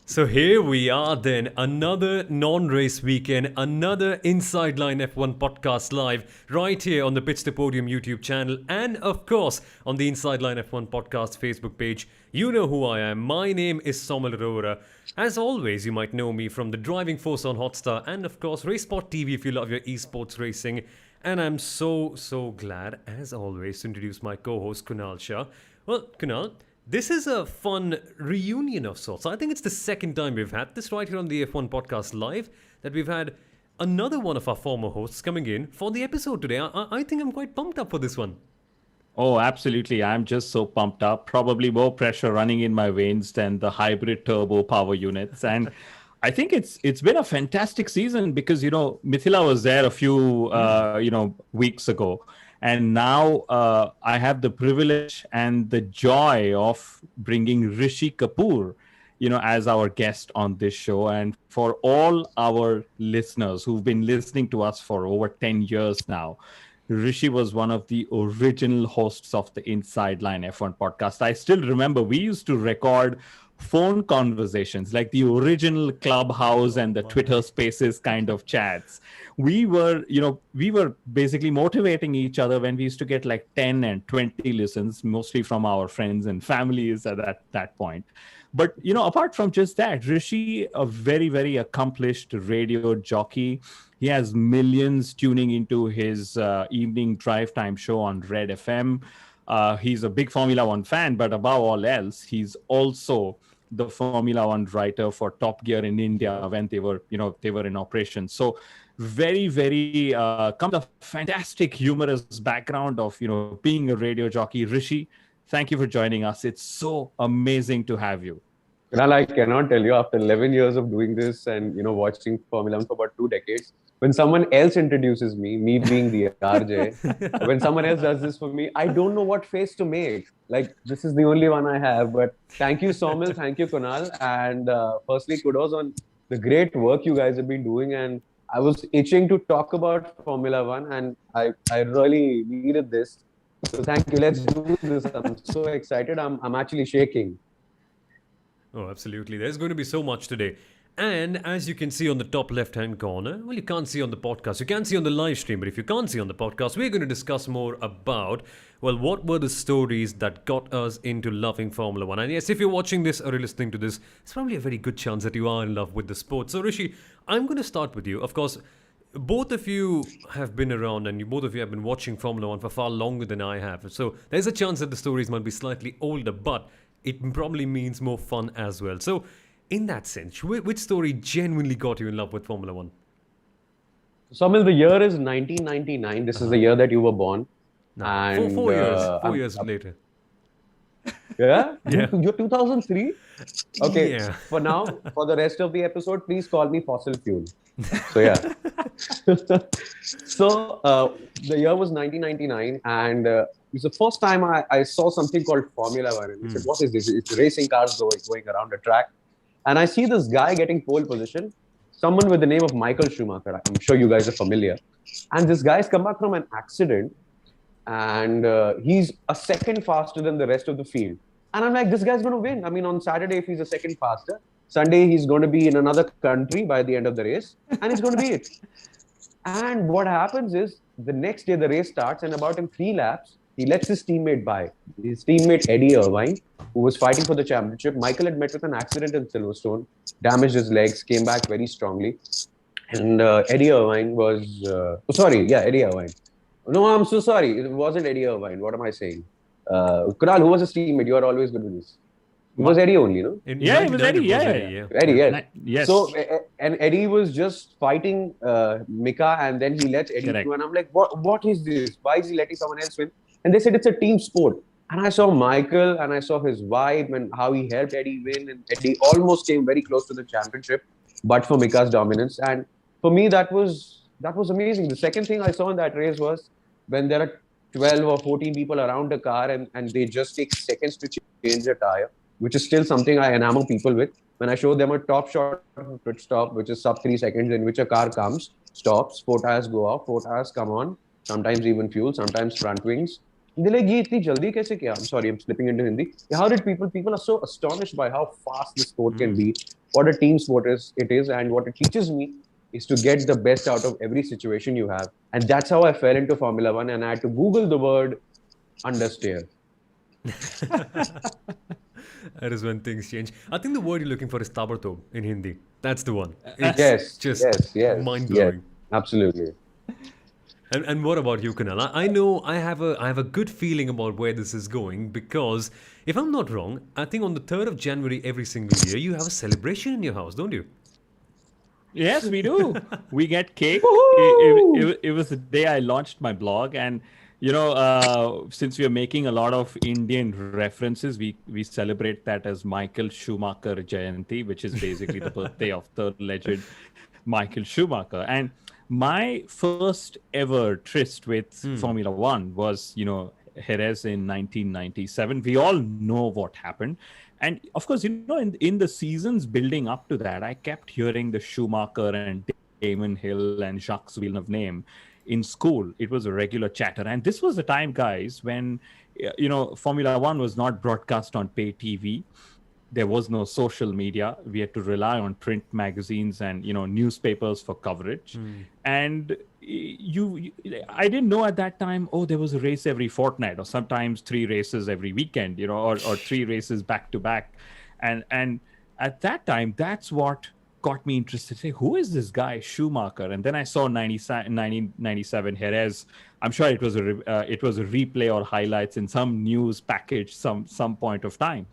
So here we are then, another non-race weekend, another Inside Line F1 podcast live right here on the Pits To Podium YouTube channel and of course on the Inside Line F1 podcast Facebook page. You know who I am. My name is Soumil Arora. As always, you might know me from the Driving Force on Hotstar and of course RaceSpot TV if you love your esports racing. And I'm so glad, as always, to introduce my co-host Kunal Shah. Well, Kunal, this is a fun reunion of sorts. I think it's the second time we've had this right here on the F1 podcast live, that we've had another one of our former hosts coming in for the episode today. I think I'm quite pumped up for this one. Oh, absolutely. I'm just so pumped up. Probably more pressure running in my veins than the hybrid turbo power units. And I think it's been a fantastic season because, Mithila was there a few, weeks ago. And now I have the privilege and the joy of bringing Rishi Kapoor, as our guest on this show. And for all our listeners who've been listening to us for over 10 years now, Rishi was one of the original hosts of the Inside Line F1 podcast. I still remember we used to record phone conversations like the original Clubhouse and the Twitter Spaces kind of chats. We were basically motivating each other when we used to get like 10 and 20 listens, mostly from our friends and families at that point. But, apart from just that, Rishi, a very, very accomplished radio jockey. He has millions tuning into his evening drive time show on Red FM. He's a big Formula One fan, but above all else, he's also the Formula One writer for Top Gear in India when they were in operation. So very, very comes a fantastic humorous background of, being a radio jockey. Rishi, thank you for joining us. It's so amazing to have you. Kunal, I cannot tell you, after 11 years of doing this and, watching Formula 1 for about 2 decades, when someone else introduces me being the RJ, when someone else does this for me, I don't know what face to make. Like, this is the only one I have. But thank you, Soumil. Thank you, Kunal. And firstly, kudos on the great work you guys have been doing. And I was itching to talk about Formula 1 and I really needed this. So thank you. Let's do this. I'm so excited. I'm actually shaking. Oh, absolutely. There's going to be so much today. And as you can see on the top left-hand corner, well, you can't see on the podcast. You can see on the live stream, but if you can't see on the podcast, we're going to discuss more about, well, what were the stories that got us into loving Formula 1. And yes, if you're watching this or you're listening to this, it's probably a very good chance that you are in love with the sport. So, Rishi, I'm going to start with you. Of course, both of you have been around and both of you have been watching Formula 1 for far longer than I have. So there's a chance that the stories might be slightly older, but it probably means more fun as well. So, in that sense, which story genuinely got you in love with Formula 1? Soumil, the year is 1999. This is the year that you were born. No, And, four years later. Yeah? Yeah. You're 2003? Okay. Yeah. For now, for the rest of the episode, please call me fossil fuel. So, yeah. So, the year was 1999 and it was the first time I saw something called Formula 1. And I said, what is this? It's racing cars going around a track. And I see this guy getting pole position, someone with the name of Michael Schumacher. I'm sure you guys are familiar. And this guy's come back from an accident and he's a second faster than the rest of the field. And I'm like, this guy's going to win. I mean, on Saturday, if he's a second faster, Sunday, he's going to be in another country by the end of the race and he's going to be it. And what happens is the next day, the race starts and about in 3 laps, he lets his teammate by. His teammate, Eddie Irvine, who was fighting for the championship. Michael had met with an accident in Silverstone, damaged his legs, came back very strongly. And Eddie Irvine was... Eddie Irvine. No, I'm so sorry. It wasn't Eddie Irvine. What am I saying? Kunal, who was his teammate? You are always good with this. It was Eddie only, no? It was Eddie. Eddie, yeah. Yes. So, and Eddie was just fighting Mika and then he lets Eddie through. And I'm like, what is this? Why is he letting someone else win? And they said it's a team sport. And I saw Michael and I saw his vibe and how he helped Eddie win. And Eddie almost came very close to the championship, but for Mika's dominance. And for me, that was amazing. The second thing I saw in that race was when there are 12 or 14 people around a car and they just take seconds to change their tire, which is still something I enamor people with. When I show them a top shot of a pit stop, which is sub 3 seconds, in which a car comes, stops, 4 tires go off, 4 tires come on, sometimes even fuel, sometimes front wings. They're like, "ये इतनी जल्दी कैसे किया?" I'm sorry, I'm slipping into Hindi. How did people are so astonished by how fast the sport can be, what a team sport it is, and what it teaches me is to get the best out of every situation you have. And that's how I fell into Formula One, and I had to Google the word understeer. That is when things change. I think the word you're looking for is tabartob in Hindi. That's the one. It's Yes, just yes, mind yes, blowing. absolutely. And what about you, Kunal? I know I have a good feeling about where this is going because if I'm not wrong, I think on the 3rd of January every single year you have a celebration in your house, don't you? Yes, we do. We get cake. Woohoo! It was the day I launched my blog, and since we are making a lot of Indian references, we celebrate that as Michael Schumacher Jayanti, which is basically the birthday of the legend Michael Schumacher. And my first ever tryst with Formula One was, Jerez in 1997. We all know what happened. And of course, in the seasons building up to that, I kept hearing the Schumacher and Damon Hill and Jacques Villeneuve name in school. It was a regular chatter. And this was the time, guys, when, Formula One was not broadcast on pay TV. There was no social media. We had to rely on print magazines and newspapers for coverage. And I didn't know at that time, oh, there was a race every fortnight, or sometimes 3 races every weekend, or 3 races back to back. And at that time, that's what got me interested. Say, who is this guy Schumacher? And then I saw 1997 Jerez. I'm sure it was a replay or highlights in some news package some point of time.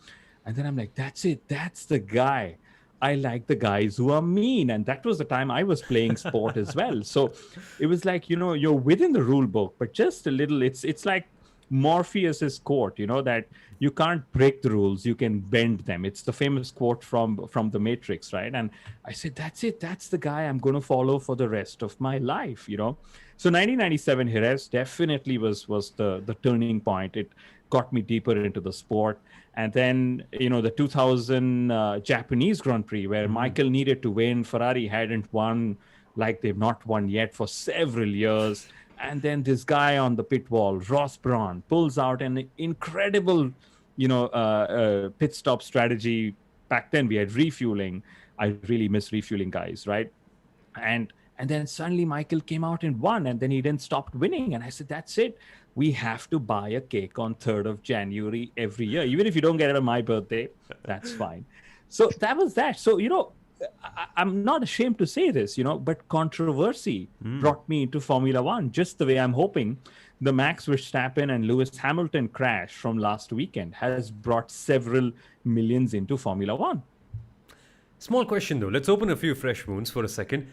And then I'm like, that's it. That's the guy. I like the guys who are mean. And that was the time I was playing sport as well. So it was like, you're within the rule book, but just a little, it's like Morpheus's quote, that you can't break the rules, you can bend them. It's the famous quote from the Matrix, right? And I said, that's it. That's the guy I'm going to follow for the rest of my life, So 1997 Jerez definitely was the turning point. It got me deeper into the sport. And then, the 2000 Japanese Grand Prix, where Michael needed to win. Ferrari hadn't won, like they've not won yet for several years. And then this guy on the pit wall, Ross Brawn, pulls out an incredible, pit stop strategy. Back then, we had refueling. I really miss refueling, guys, right? And then suddenly Michael came out and won, and then he didn't stop winning. And I said, that's it. We have to buy a cake on 3rd of January every year. Even if you don't get it on my birthday, that's fine. So that was that. So, I'm not ashamed to say this, but controversy brought me into Formula One, just the way I'm hoping the Max Verstappen and Lewis Hamilton crash from last weekend has brought several millions into Formula One. Small question though. Let's open a few fresh wounds for a second.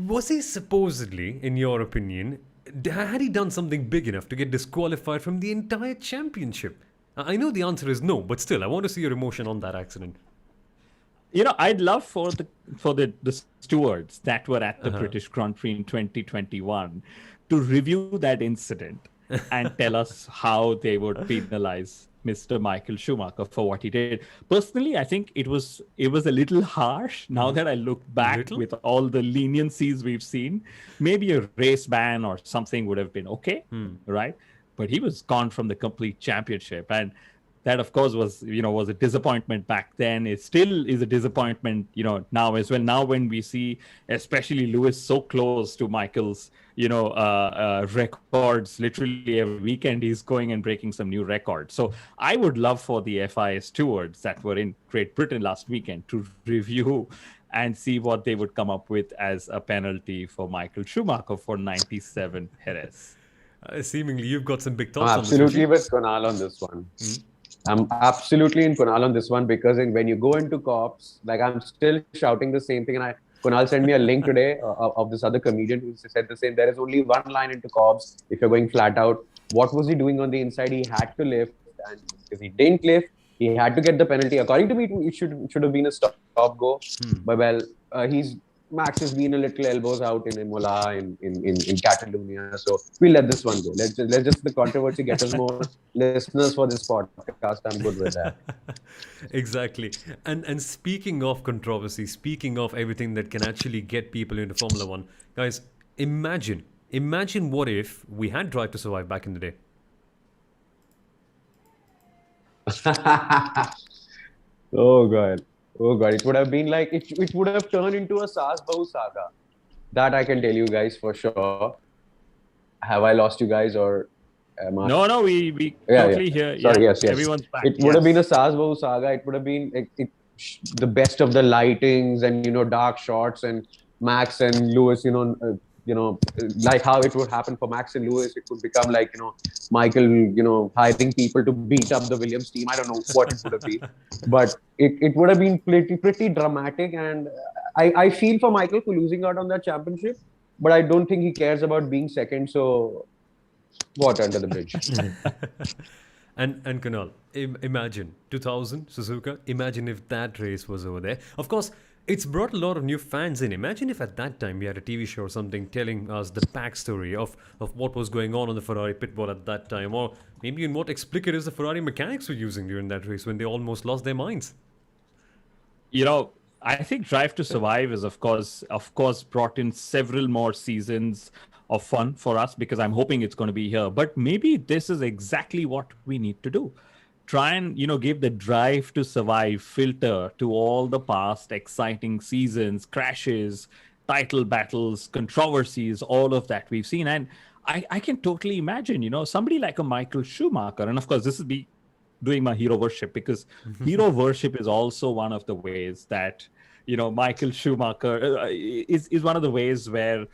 Was he supposedly, in your opinion, had he done something big enough to get disqualified from the entire championship? I know the answer is no, but still, I want to see your emotion on that accident. I'd love for the stewards that were at the British Grand Prix in 2021 to review that incident and tell us how they would penalize Mr. Michael Schumacher for what he did. Personally, I think it was a little harsh. Now that I look back with all the leniencies we've seen, maybe a race ban or something would have been okay, right? But he was gone from the complete championship, and that, of course, was a disappointment back then. It still is a disappointment, now as well. Now when we see, especially Lewis so close to Michael's, records, literally every weekend he's going and breaking some new records. So I would love for the FIA stewards that were in Great Britain last weekend to review and see what they would come up with as a penalty for Michael Schumacher for 97 Jerez. Seemingly, you've got some big thoughts I'm on this. absolutely with Kunal on this one. I'm absolutely in Kunal on this one because when you go into cops, like I'm still shouting the same thing. And Kunal sent me a link today of this other comedian who said the same. There is only one line into cops if you're going flat out. What was he doing on the inside? He had to lift, and if he didn't lift, he had to get the penalty. According to me, it should have been a stop go. But Max has been a little elbows out in Imola, in Catalonia. So we'll let this one go. Let's just the controversy get us more listeners for this podcast. I'm good with that. Exactly. And speaking of controversy, speaking of everything that can actually get people into Formula One, guys, imagine what if we had Drive to Survive back in the day. Oh god. Oh god. It would have been like it would have turned into a Saas Bahu saga. That I can tell you guys for sure. Have I lost you guys or am I? No, we Yeah, yeah. totally hear. Sorry, Yeah, yes, yes. everyone's back. It would have been a Yes. Saas Bahu saga. It would have been the best of the lightings and dark shots and Max and Lewis. Like how it would happen for Max and Lewis. It would become like Michael, hiring people to beat up the Williams team. I don't know what it would have been, but it would have been pretty dramatic. And I feel for Michael for losing out on that championship, but I don't think he cares about being second. So water under the bridge. And Kunal, imagine 2000 Suzuka. Imagine if that race was over there. Of course, it's brought a lot of new fans in. Imagine if at that time we had a TV show or something telling us the backstory of what was going on the Ferrari pit wall at that time, or maybe in what explicatives the Ferrari mechanics were using during that race when they almost lost their minds. I think Drive to Survive is of course brought in several more seasons of fun for us, because I'm hoping it's going to be here. But maybe this is exactly what we need to do. Try and give the Drive to Survive filter to all the past exciting seasons, crashes, title battles, controversies, all of that we've seen. And I can totally imagine, somebody like a Michael Schumacher, and of course this is be doing my hero worship, because hero worship is also one of the ways that Michael Schumacher is one of the ways where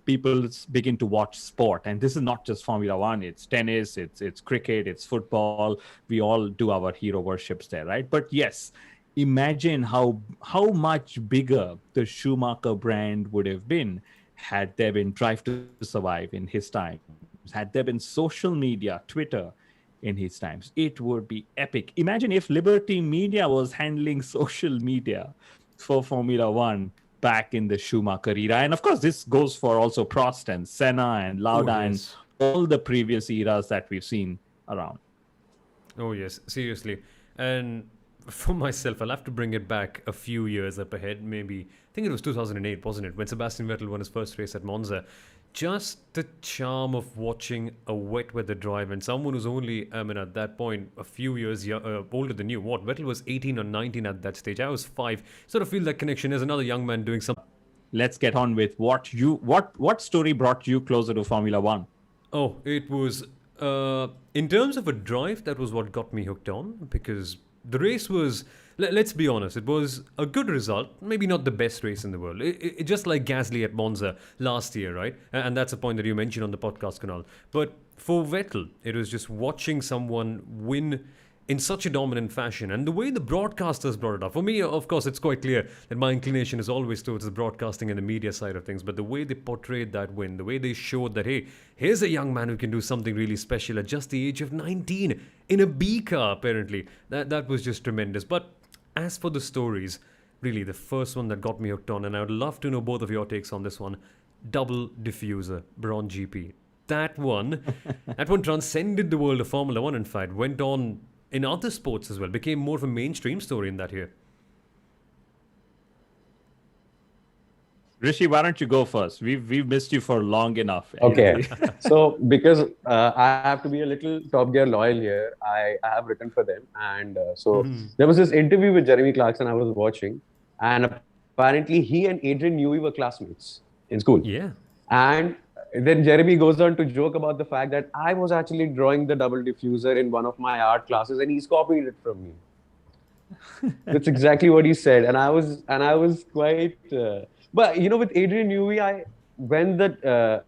people begin to watch sport. And this is not just Formula One, it's tennis, it's cricket, it's football. We all do our hero worships there, right? But yes, imagine how much bigger the Schumacher brand would have been had there been Drive to Survive in his time, had there been social media, Twitter in his times. It would be epic. Imagine if Liberty Media was handling social media for Formula One back in the Schumacher era. And of course, this goes for also Prost and Senna and Lauda and all the previous eras that we've seen around. Oh, yes, seriously. And for myself, I'll have to bring it back a few years up ahead. Maybe, I think it was 2008, wasn't it? When Sebastian Vettel won his first race at Monza. Just the charm of watching a wet weather drive, and someone who's only, at that point, a few years older than you. What? Vettel was 18 or 19 at that stage. I was 5. Sort of feel that connection as another young man doing something. Let's get on with what story brought you closer to Formula One? Oh, it was, in terms of a drive, that was what got me hooked on, because the race was, let's be honest, it was a good result. Maybe not the best race in the world. It just like Gasly at Monza last year, right? And that's a point that you mentioned on the podcast, Kunal. But for Vettel, it was just watching someone win in such a dominant fashion, and the way the broadcasters brought it up. For me, of course, it's quite clear that my inclination is always towards the broadcasting and the media side of things, but the way they portrayed that win, the way they showed that, hey, here's a young man who can do something really special at just the age of 19 in a B car, apparently, that was just tremendous. But as for the stories, really the first one that got me hooked on, and I would love to know both of your takes on this one, double diffuser, Braun GP. That one transcended the world of Formula One, in fact, went on in other sports as well, became more of a mainstream story in that year. Rishi, why don't you go first? We've missed you for long enough. Okay. So because I have to be a little Top Gear loyal here, I have written for them. And there was this interview with Jeremy Clarkson I was watching. And apparently he and Adrian Newey were classmates in school. Yeah. And then Jeremy goes on to joke about the fact that I was actually drawing the double diffuser in one of my art classes and he's copied it from me. That's exactly what he said. And I was quite... But, with Adrian Newey, when the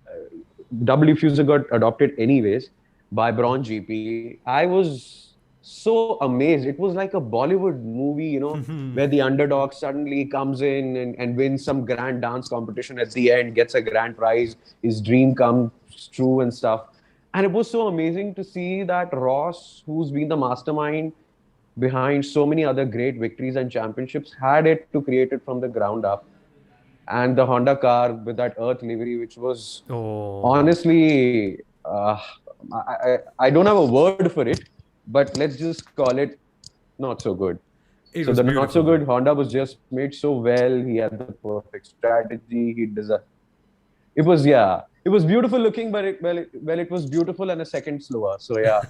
double diffuser got adopted anyways by Braun GP, I was so amazed. It was like a Bollywood movie, where the underdog suddenly comes in and wins some grand dance competition at the end, gets a grand prize, his dream comes true and stuff. And it was so amazing to see that Ross, who's been the mastermind behind so many other great victories and championships, had it to create it from the ground up. And the Honda car with that Earth livery, which was honestly, I don't have a word for it, but let's just call it not so good. So the not so good Honda was just made so well. He had the perfect strategy. It it was beautiful looking, but it was beautiful and a second slower. So yeah,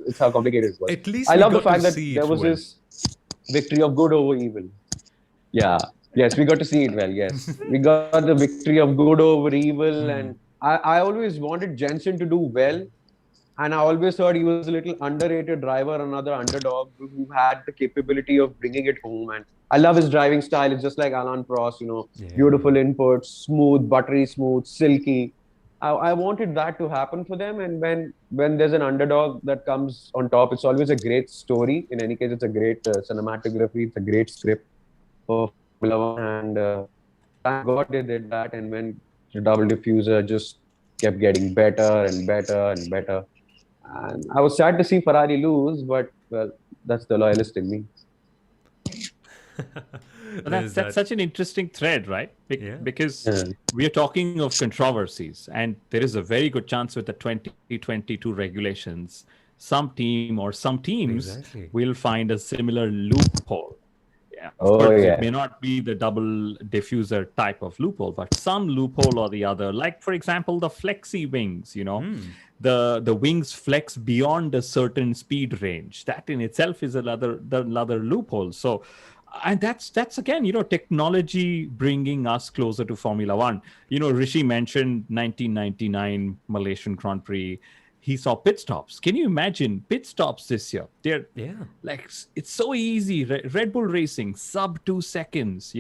it's how complicated it was. At least I we love the got to fact that see there it was well. this victory of good over evil. Yeah. Yes, we got to see it well. Yes, we got the victory of good over evil, and I always wanted Jensen to do well, and I always thought he was a little underrated driver, another underdog who had the capability of bringing it home. And I love his driving style. It's just like Alan Prost, beautiful inputs, smooth, buttery smooth, silky. I wanted that to happen for them. And when there's an underdog that comes on top, it's always a great story. In any case, it's a great cinematography. It's a great script for Formula One. And thank God they did that. And when the double diffuser just kept getting better and better and better. And I was sad to see Ferrari lose, but well, that's the loyalist in me. That's such an interesting thread, right? Because we are talking of controversies, and there is a very good chance with the 2022 regulations, some team or some teams will find a similar loophole. Yeah, of course, it may not be the double diffuser type of loophole, but some loophole or the other. Like, for example, the flexi wings, the wings flex beyond a certain speed range. That in itself is another loophole. So, and that's again, technology bringing us closer to Formula One. Rishi mentioned 1999 Malaysian Grand Prix. He saw pit stops. Can you imagine pit stops this year? They're like, it's so easy. Red Bull Racing, sub 2 seconds,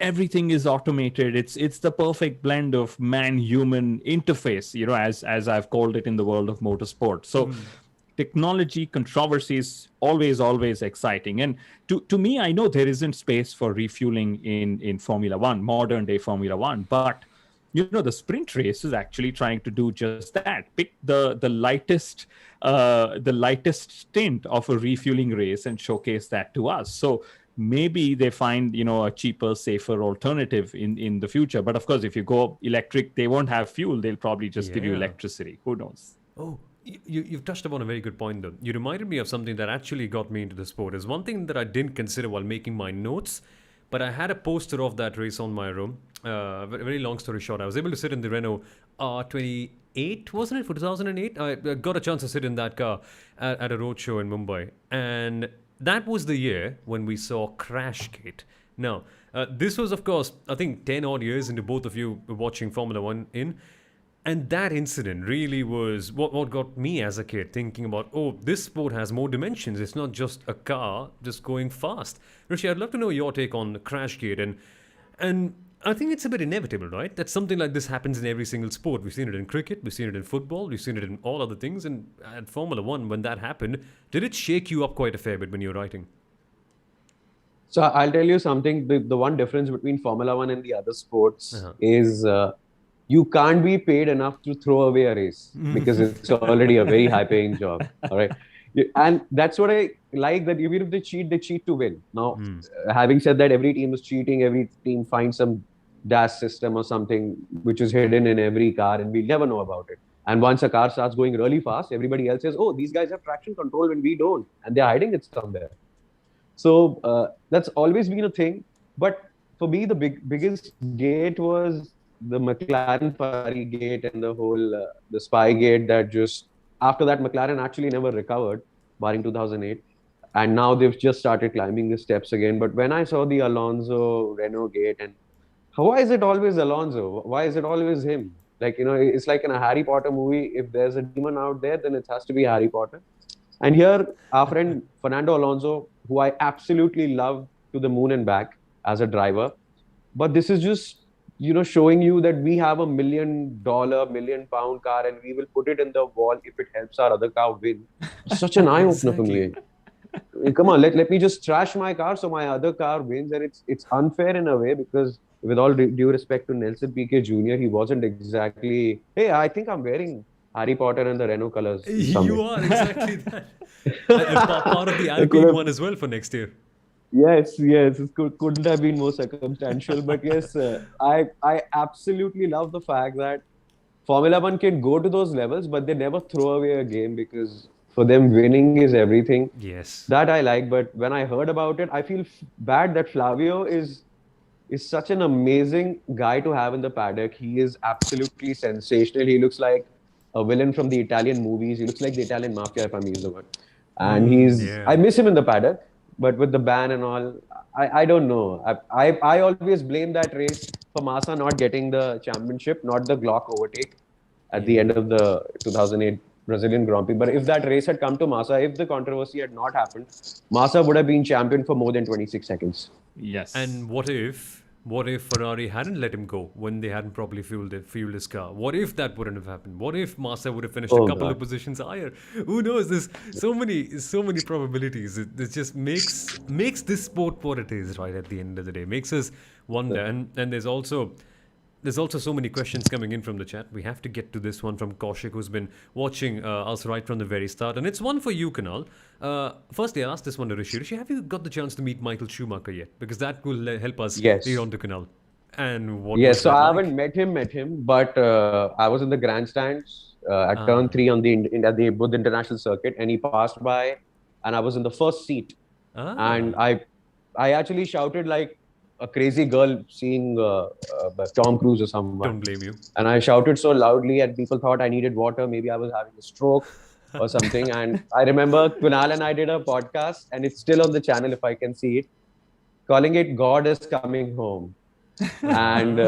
everything is automated. It's the perfect blend of man-human interface, as I've called it in the world of motorsport. So technology controversies always exciting. And to me, I know there isn't space for refueling in Formula One, modern day Formula One, but the sprint race is actually trying to do just that. Pick the lightest stint of a refueling race and showcase that to us. So maybe they find a cheaper, safer alternative in the future. But of course, if you go electric, they won't have fuel. They'll probably just give you electricity. Who knows? Oh, you've touched upon a very good point, though. You reminded me of something that actually got me into the sport. Is one thing that I didn't consider while making my notes. But I had a poster of that race on my room. Very long story short, I was able to sit in the Renault R28, wasn't it, for 2008? I got a chance to sit in that car at a roadshow in Mumbai. And that was the year when we saw Crashgate. Now, this was, of course, I think 10 odd years into both of you watching Formula One in. And that incident really was what got me as a kid thinking about, this sport has more dimensions. It's not just a car just going fast. Rishi, I'd love to know your take on Crashgate. And I think it's a bit inevitable, right? That something like this happens in every single sport. We've seen it in cricket, we've seen it in football, we've seen it in all other things. And at Formula One, when that happened, did it shake you up quite a fair bit when you were writing? So I'll tell you something. The one difference between Formula One and the other sports is... you can't be paid enough to throw away a race because it's already a very high-paying job. All right, and that's what I like. That even if they cheat to win. Now, having said that, every team is cheating. Every team finds some dash system or something which is hidden in every car, and we'll never know about it. And once a car starts going really fast, everybody else says, "Oh, these guys have traction control when we don't," and they're hiding it somewhere. So that's always been a thing. But for me, the biggest gate was the McLaren Ferrari gate and the whole the spy gate that just after that McLaren actually never recovered, barring 2008, and now they've just started climbing the steps again. But when I saw the Alonso Renault gate, and why is it always Alonso? Why is it always him? Like, it's like in a Harry Potter movie. If there's a demon out there, then it has to be Harry Potter. And here, our friend Fernando Alonso, who I absolutely love to the moon and back as a driver, but this is just showing you that we have $1 million, £1 million car and we will put it in the wall if it helps our other car win. Such an eye-opener for me. Come on, let me just trash my car so my other car wins. And it's unfair in a way because with all due respect to Nelson Piquet Jr., he wasn't exactly, hey, I think I'm wearing Harry Potter and the Renault colors. You are, exactly that. And part of the Alpine one as well for next year. Yes, it couldn't have been more circumstantial. But yes, I absolutely love the fact that Formula One can go to those levels, but they never throw away a game because for them winning is everything. Yes. That I like. But when I heard about it, I feel bad that Flavio is is such an amazing guy to have in the paddock. He is absolutely sensational. He looks like a villain from the Italian movies. He looks like the Italian mafia, if I'm using the word. And I Yeah. miss him in the paddock, but with the ban and all, I don't know. I always blame that race for Massa not getting the championship, not the Glock overtake at the end of the 2008 Brazilian Grand Prix. But if that race had come to Massa, if the controversy had not happened, Massa would have been champion for more than 26 seconds. Yes. And what if Ferrari hadn't let him go when they hadn't properly fueled his car? What if that wouldn't have happened? What if Massa would have finished a Oh, couple God. of positions higher? Who knows? There's so many probabilities. It just makes this sport what it is, right? At the end of the day, makes us wonder. And there's also so many questions coming in from the chat. We have to get to this one from Kaushik, who's been watching us right from the very start. And it's one for you, Kunal. Firstly, I'll ask this one to Rishi. Rishi, have you got the chance to meet Michael Schumacher yet? Because that will help us Yes. lead on to Kunal. And what Yes, was so that I like? haven't met him, but I was in the grandstands at turn 3 on at the Buddha International Circuit, and he passed by, and I was in the first seat, and I actually shouted like a crazy girl seeing Tom Cruise or someone, Don't blame you. and I shouted so loudly, and people thought I needed water. Maybe I was having a stroke or something. And I remember Kunal and I did a podcast, and it's still on the channel if I can see it, calling it "God is Coming Home." And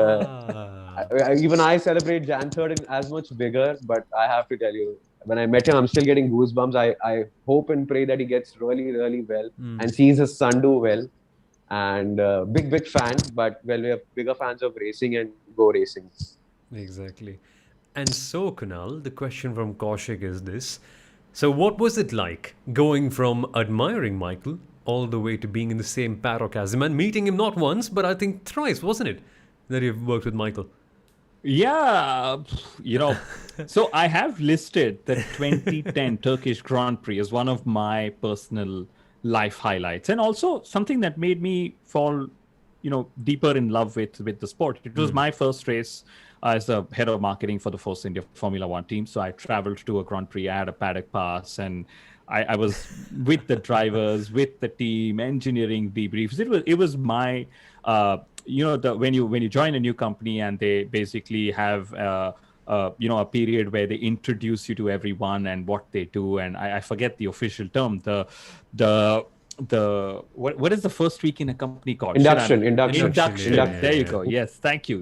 even I celebrate Jan 3rd in as much vigor, but I have to tell you, when I met him, I'm still getting goosebumps. I hope and pray that he gets really, really well and sees his son do well. And big fan, but well, we are bigger fans of racing and go racing. Exactly. And so, Kunal, the question from Kaushik is this. So, what was it like going from admiring Michael all the way to being in the same paddock as him and meeting him not once, but I think thrice, wasn't it? That you've worked with Michael. Yeah, so I have listed the 2010 Turkish Grand Prix as one of my personal life highlights, and also something that made me fall, deeper in love with the sport. It was my first race as the head of marketing for the Force India Formula One team. So I traveled to a Grand Prix, I had a paddock pass, and I was with the drivers, with the team, engineering debriefs. It was my when you join a new company and they basically have a period where they introduce you to everyone and what they do, and I forget the official term. What is the first week in a company called? Induction. There you go. Yes, thank you.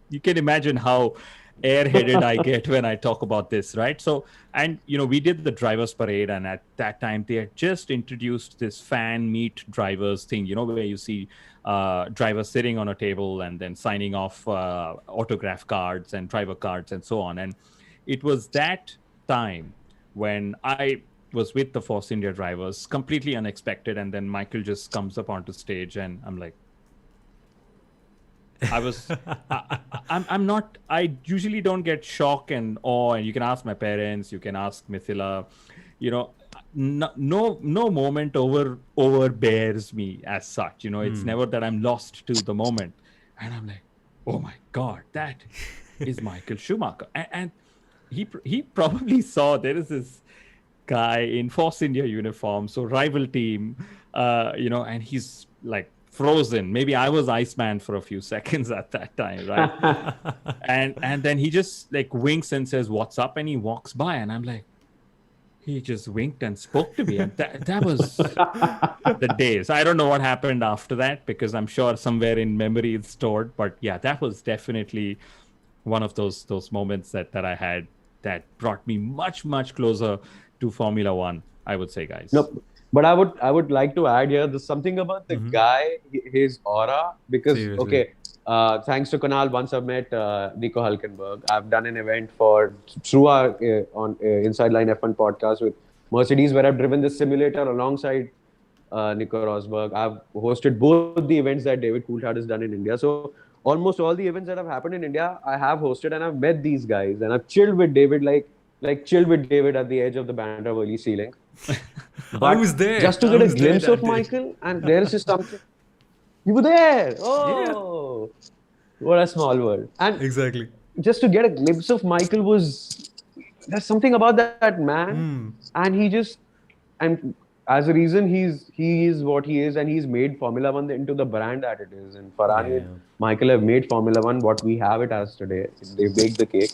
You can imagine how airheaded I get when I talk about this, right? So, and we did the drivers parade, and at that time they had just introduced this fan meet drivers thing, where you see drivers sitting on a table and then signing off autograph cards and driver cards and so on. And it was that time when I was with the Force India drivers, completely unexpected, and then Michael just comes up onto stage, and I'm like, I usually don't get shock and awe, and you can ask my parents, you can ask Mithila, no moment overbears me as such. It's never that I'm lost to the moment, and I'm like, oh my God, that is Michael Schumacher. And he probably saw there is this guy in Force India uniform, so rival team, and he's like frozen. Maybe I was Iceman for a few seconds at that time, right? and then he just like winks and says, "What's up?" and he walks by, and I'm like, he just winked and spoke to me, and that was the days. I don't know what happened after that, because I'm sure somewhere in memory it's stored. But yeah, that was definitely one of those moments that I had that brought me much closer to Formula One, I would say, guys. No, but I would like to add here, there's something about the guy, his aura, because Seriously. thanks to Kunal, once I've met Nico Hulkenberg. I've done an event through our Inside Line F1 podcast with Mercedes, where I've driven this simulator alongside Nico Rosberg. I've hosted both the events that David Coulthard has done in India. So almost all the events that have happened in India, I have hosted, and I've met these guys, and I've chilled with David, like chilled with David at the edge of the Bandra-Worli ceiling. But I was there. just to I get a was there glimpse that of day. Michael, and there is just something. You were there. Oh, what a small world. And Exactly. just to get a glimpse of Michael there's something about that man, and he just, and as a reason he is what he is, and he's made Formula One into the brand that it is. And Ferrari and Michael have made Formula One what we have it as today. They baked the cake.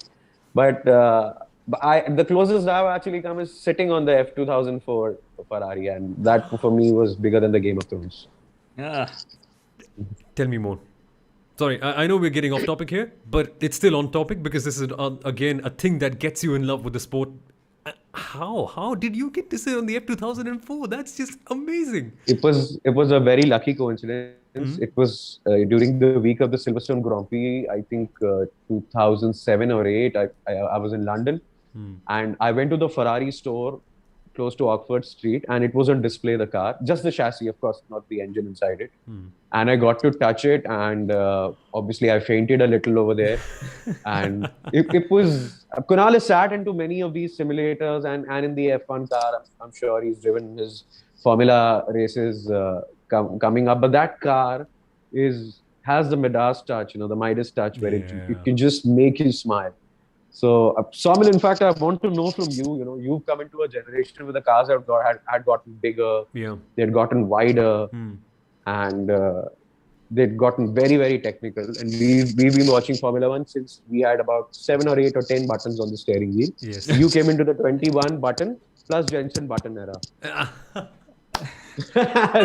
But the closest I've actually come is sitting on the F2004 Ferrari, and that for me was bigger than the Game of Thrones. Yeah. Tell me more. Sorry, I know we're getting off topic here, but it's still on topic because this is again a thing that gets you in love with the sport. How did you get to sit on the F2004? That's just amazing. It was a very lucky coincidence. It was during the week of the Silverstone Grand Prix, I think 2007 or 8. I was in London, and I went to the Ferrari store close to Oxford Street, and it was on display, the car, just the chassis, of course, not the engine inside it. And I got to touch it, and obviously I fainted a little over there. And it was, Kunal has sat into many of these simulators and in the F1 car. I'm sure he's driven his Formula races coming up, but that car has the Midas touch, the Midas touch, where it can just make you smile. So, Soumil, in fact, I want to know from you. You've come into a generation where the cars had gotten bigger, they had gotten wider, and they'd gotten very, very technical. And we've been watching Formula One since we had about 7 or 8 or 10 buttons on the steering wheel. Yes. You came into the 21 button plus Jensen button era.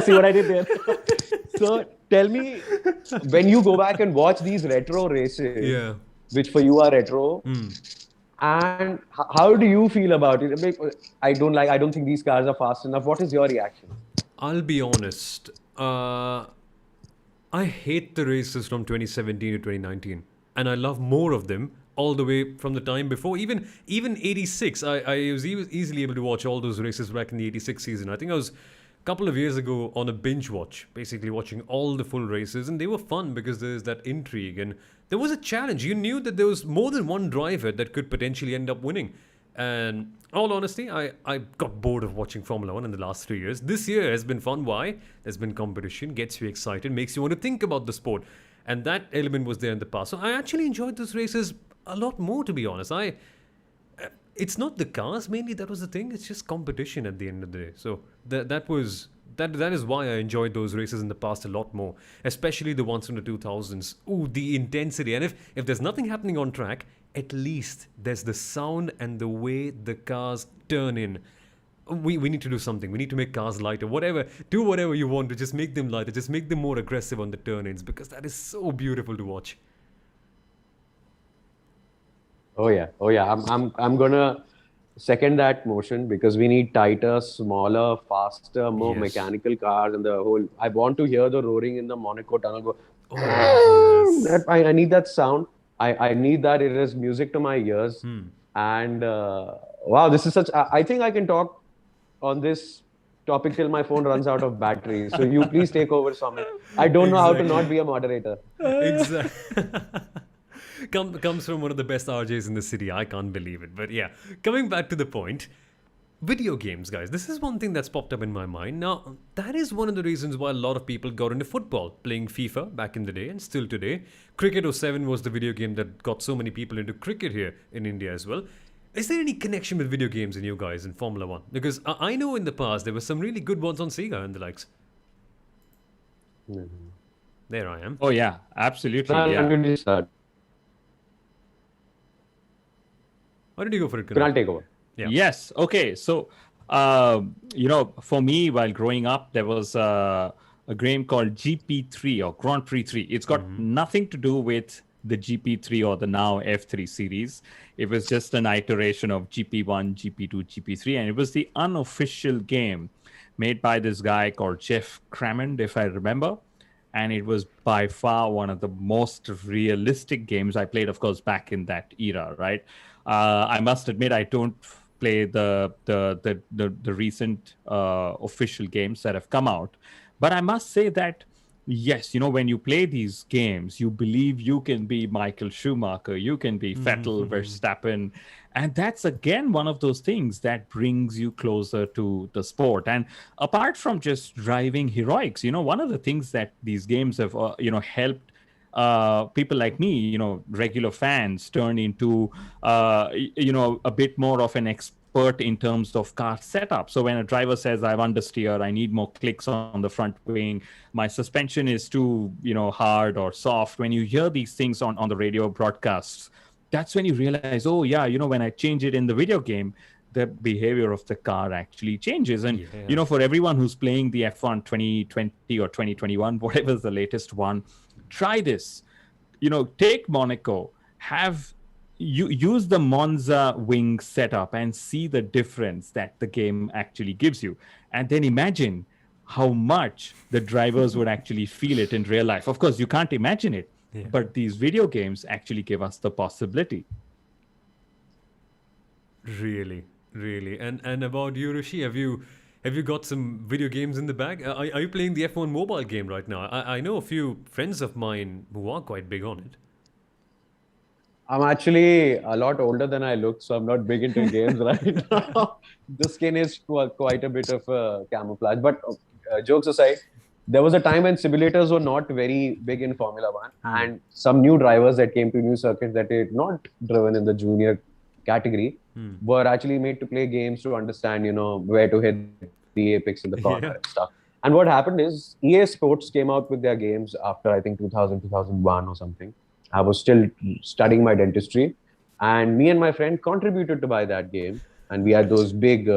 See what I did there? So, tell me, when you go back and watch these retro races, which for you are retro, and how do you feel about it? I don't think these cars are fast enough. What is your reaction? I'll be honest. I hate the races from 2017 to 2019, and I love more of them all the way from the time before. Even 86, I was easily able to watch all those races back in the 86 season. I think I was couple of years ago on a binge watch, basically watching all the full races, and they were fun because there's that intrigue and there was a challenge. You knew that there was more than one driver that could potentially end up winning. And all honesty, I got bored of watching Formula One in the last 3 years. This year has been fun. Why? There's been competition, gets you excited, makes you want to think about the sport. And that element was there in the past. So I actually enjoyed those races a lot more, to be honest. It's not the cars mainly that was the thing. It's just competition at the end of the day. So that is why I enjoyed those races in the past a lot more, especially the ones from the 2000s. Ooh, the intensity. And if there's nothing happening on track, at least there's the sound and the way the cars turn in. We need to do something. We need to make cars lighter. Whatever. Do whatever you want to just make them lighter. Just make them more aggressive on the turn-ins, because that is so beautiful to watch. Oh yeah. I'm gonna second that motion, because we need tighter, smaller, faster, more mechanical cars, and the whole. I want to hear the roaring in the Monaco tunnel go. Oh, yes. I need that sound. I need that. It is music to my ears. And wow, this is such. I think I can talk on this topic till my phone runs out of battery. So you please take over, Soumil. I don't know how to not be a moderator. Exactly. Comes from one of the best RJs in the city. I can't believe it. But yeah, coming back to the point, video games, guys. This is one thing that's popped up in my mind. Now, that is one of the reasons why a lot of people got into football, playing FIFA back in the day and still today. Cricket 07 was the video game that got so many people into cricket here in India as well. Is there any connection with video games in you guys in Formula One? Because I know in the past there were some really good ones on Sega and the likes. There I am. Oh yeah, absolutely. I'm going to start. Why did you go for it, Kunal? I'll take over. Yeah. Yes. Okay. So, for me, while growing up, there was a game called GP3 or Grand Prix 3. It's got nothing to do with the GP3 or the now F3 series. It was just an iteration of GP1, GP2, GP3, and it was the unofficial game made by this guy called Jeff Crammond, if I remember. And it was by far one of the most realistic games I played, of course, back in that era, right? I must admit, I don't play the recent official games that have come out. But I must say that, yes, when you play these games, you believe you can be Michael Schumacher, you can be Vettel, Verstappen. And that's, again, one of those things that brings you closer to the sport. And apart from just driving heroics, one of the things that these games have, helped people like me, regular fans, turn into, a bit more of an expert expert in terms of car setup. So when a driver says, I've understeer, I need more clicks on the front wing, my suspension is too, hard or soft. When you hear these things on the radio broadcasts, that's when you realize, oh yeah, when I change it in the video game, the behavior of the car actually changes. And, for everyone who's playing the F1 2020 or 2021, whatever's the latest one, try this. Take Monaco, use the Monza wing setup and see the difference that the game actually gives you. And then imagine how much the drivers would actually feel it in real life. Of course, you can't imagine it, but these video games actually give us the possibility. Really. And about you, Rishi, have you got some video games in the bag? Are you playing the F1 mobile game right now? I know a few friends of mine who are quite big on it. I'm actually a lot older than I look, so I'm not big into games right now. The skin is quite a bit of a camouflage. But jokes aside, there was a time when simulators were not very big in Formula One, and some new drivers that came to new circuits that had not driven in the junior category were actually made to play games to understand, where to hit the apex in the corner and stuff. And what happened is EA Sports came out with their games after, I think, 2000, 2001 or something. I was still studying my dentistry, and me and my friend contributed to buy that game. And we had those big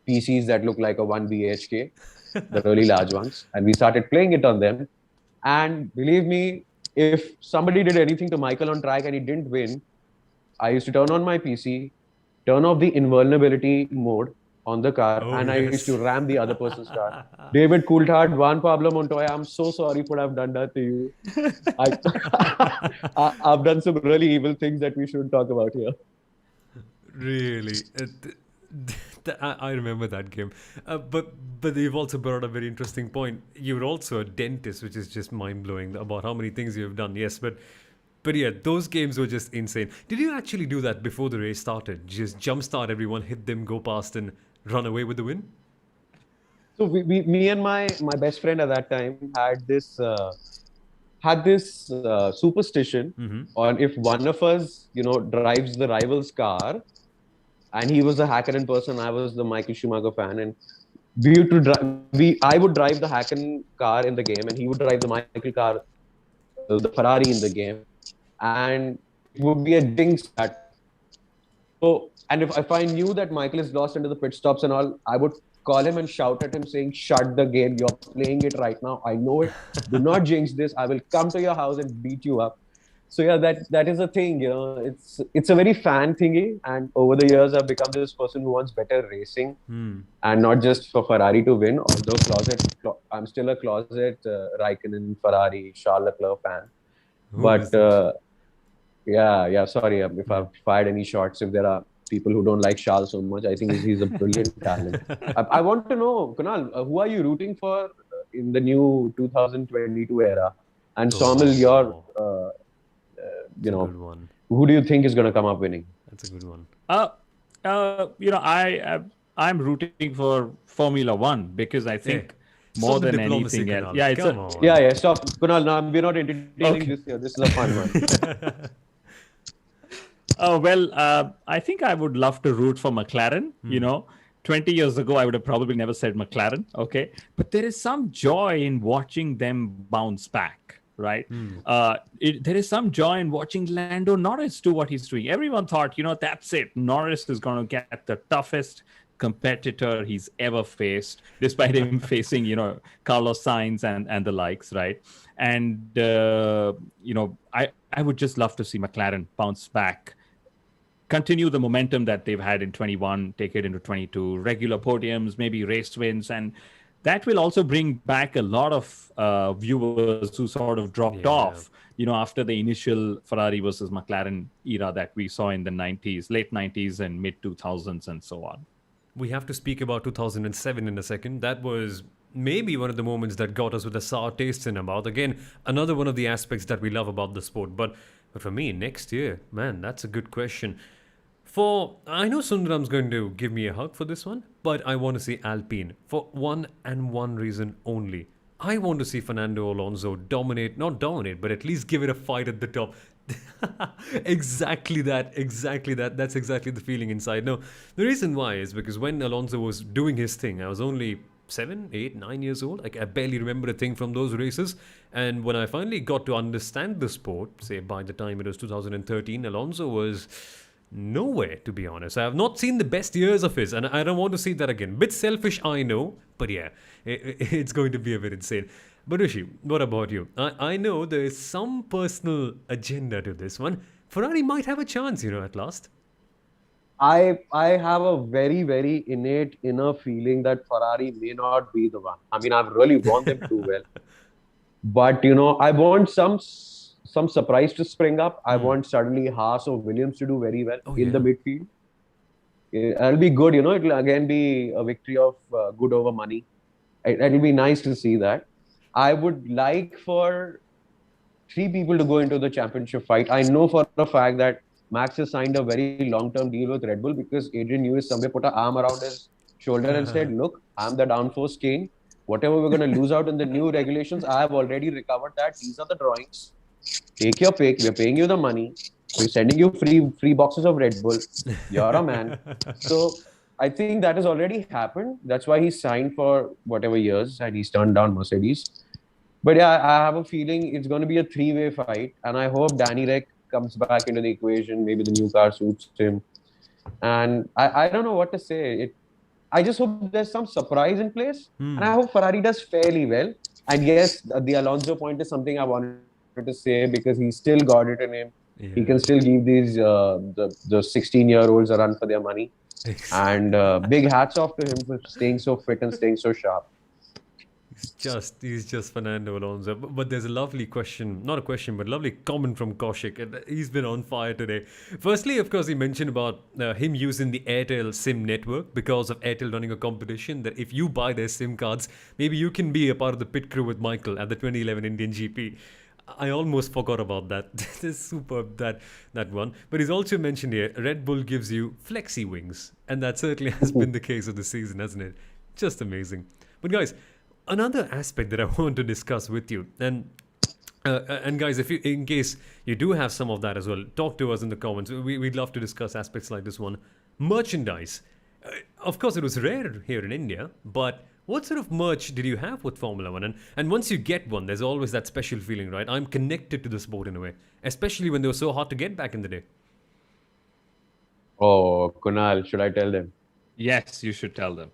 PCs that look like a 1 BHK, the really large ones. And we started playing it on them. And believe me, if somebody did anything to Michael on track and he didn't win, I used to turn on my PC, turn off the invulnerability mode on the car, and I used to ram the other person's car. David Coulthard, Juan Pablo Montoya, I'm so sorry for I've done that to you. I've done some really evil things that we shouldn't talk about here. Really? I remember that game. But you've also brought up a very interesting point. You're also a dentist, which is just mind-blowing about how many things you've done. Yes, but yeah, those games were just insane. Did you actually do that before the race started? Just jumpstart everyone, hit them, go past, and run away with the win? So me and my best friend at that time had this superstition on if one of us, drives the rival's car, and he was a Hakkinen person, I was the Michael Schumacher fan, and I would drive the Hakkinen car in the game, and he would drive the Michael car, the Ferrari in the game, and it would be a jinx that. So, and if I knew that Michael is lost into the pit stops and all, I would call him and shout at him saying, shut the game, you're playing it right now, I know it, do not jinx this, I will come to your house and beat you up. So yeah, that is a thing, it's a very fan thingy, and over the years I've become this person who wants better racing, and not just for Ferrari to win, although I'm still a closet Raikkonen, Ferrari, Charles Leclerc fan. But sorry if I've fired any shots, if there are people who don't like Charles so much. I think he's a brilliant talent. I want to know, Kunal, who are you rooting for in the new 2022 era? And Soumil, your who do you think is going to come up winning? That's a good one. I'm rooting for Formula One because I think more than anything else. Yeah, stop. Kunal, no, we're not entertaining this here. This is a fun one. I think I would love to root for McLaren. 20 years ago, I would have probably never said McLaren. Okay. But there is some joy in watching them bounce back, right? There is some joy in watching Lando Norris do what he's doing. Everyone thought, that's it. Norris is going to get the toughest competitor he's ever faced, despite him facing, Carlos Sainz and the likes, right? And, I would just love to see McLaren bounce back, continue the momentum that they've had in 21, take it into 22, regular podiums, maybe race wins. And that will also bring back a lot of viewers who sort of dropped off, after the initial Ferrari versus McLaren era that we saw in the 90s, late 90s and mid 2000s and so on. We have to speak about 2007 in a second. That was maybe one of the moments that got us with a sour taste in our mouth. Again, another one of the aspects that we love about the sport. But for me, next year, man, that's a good question. I know Sundaram's going to give me a hug for this one, but I want to see Alpine for one and one reason only. I want to see Fernando Alonso not dominate, but at least give it a fight at the top. Exactly that. Exactly that. That's exactly the feeling inside. No, the reason why is because when Alonso was doing his thing, I was only 7, 8, 9 years old. Like I barely remember a thing from those races. And when I finally got to understand the sport, say by the time it was 2013, Alonso was nowhere, to be honest. I have not seen the best years of his, and I don't want to see that again. Bit selfish, I know, but yeah, it's going to be a bit insane. But Rishi, what about you? I know there is some personal agenda to this one. Ferrari might have a chance, at last. I have a very, very innate inner feeling that Ferrari may not be the one. I mean, I've really want them to do well, but I want some surprise to spring up. I want suddenly Haas or Williams to do very well Oh, in the yeah. midfield. It'll be good. It'll again be a victory of good over money. It'll be nice to see that. I would like for three people to go into the championship fight. I know for a fact that Max has signed a very long-term deal with Red Bull because Adrian Newey somewhere put an arm around his shoulder and said, "Look, I'm the downforce king. Whatever we're going to lose out in the new regulations, I have already recovered that. These are the drawings. Take your pick. We're paying you the money. We're sending you free boxes of Red Bull. You're a man." So I think that has already happened. That's why he signed for whatever years and he's turned down Mercedes. But yeah, I have a feeling it's going to be a three-way fight, and I hope Danny Rick comes back into the equation. Maybe the new car suits him, and I don't know what to say. I just hope there's some surprise in place, and I hope Ferrari does fairly well. And yes, the Alonso point is something I wanted to say because he's still got it in him. Yeah. He can still give these the 16-year-olds a run for their money, and big hats off to him for staying so fit and staying so sharp. He's just Fernando Alonso. But there's a lovely question, not a question, but lovely comment from Kaushik. And he's been on fire today. Firstly, of course, he mentioned about him using the Airtel SIM network because of Airtel running a competition that if you buy their SIM cards, maybe you can be a part of the pit crew with Michael at the 2011 Indian GP. I almost forgot about that. This is superb, that one. But he's also mentioned here, Red Bull gives you flexi wings. And that certainly has been the case of the season, hasn't it? Just amazing. But guys, another aspect that I want to discuss with you, and guys, if you, in case you do have some of that as well, talk to us in the comments. We'd love to discuss aspects like this one. Merchandise. Of course, it was rare here in India, but what sort of merch did you have with Formula One? And once you get one, there's always that special feeling, right? I'm connected to the sport in a way, especially when they were so hard to get back in the day. Oh, Kunal, should I tell them? Yes, you should tell them.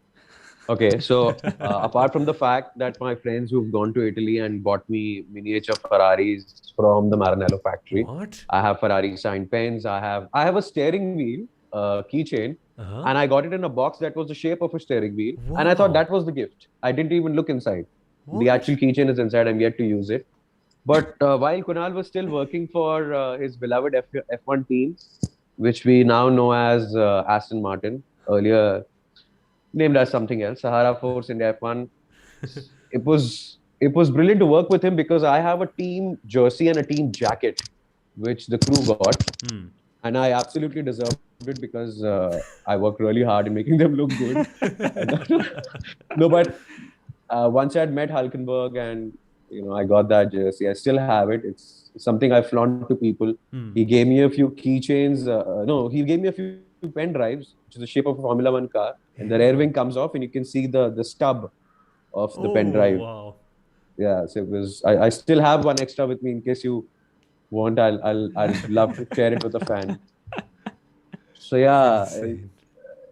Okay, so apart from the fact that my friends who've gone to Italy and bought me miniature Ferraris from the Maranello factory, What? I have Ferrari signed pens. I have a steering wheel keychain, and I got it in a box that was the shape of a steering wheel, and I thought Wow. that was the gift. I didn't even look inside. The What? actual keychain is inside. I'm yet to use it. But while Kunal was still working for his beloved F1 team, which we now know as Aston Martin, earlier named as something else, Sahara Force India F1. It was brilliant to work with him because I have a team jersey and a team jacket, which the crew got, and I absolutely deserved it because I worked really hard in making them look good. No, but once I had met Hulkenberg and I got that jersey, I still have it. It's something I flaunt to people. He gave me a few keychains. No, he gave me a few pen drives, which is the shape of a Formula One car, and the rear wing comes off, and you can see the stub of the pen drive. Wow. Yeah, so it was. I still have one extra with me in case you want. I'd love to share it with a fan. So yeah,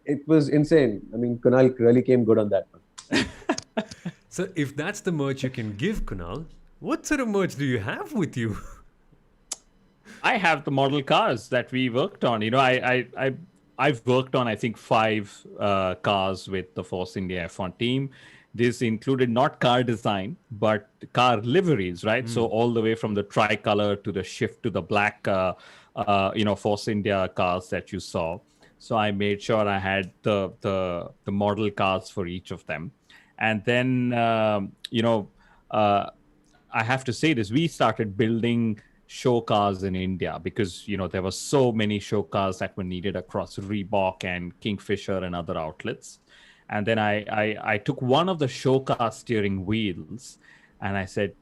it was insane. I mean, Kunal really came good on that one. So if that's the merch you can give, Kunal, what sort of merch do you have with you? I have the model cars that we worked on. I've worked on, I think, 5 cars with the Force India F1 team. This included not car design, but car liveries, right? So all the way from the tricolor to the shift to the black, Force India cars that you saw. So I made sure I had the model cars for each of them. And then, I have to say this, we started building show cars in India because, there were so many show cars that were needed across Reebok and Kingfisher and other outlets. And then I took one of the show car steering wheels And I said,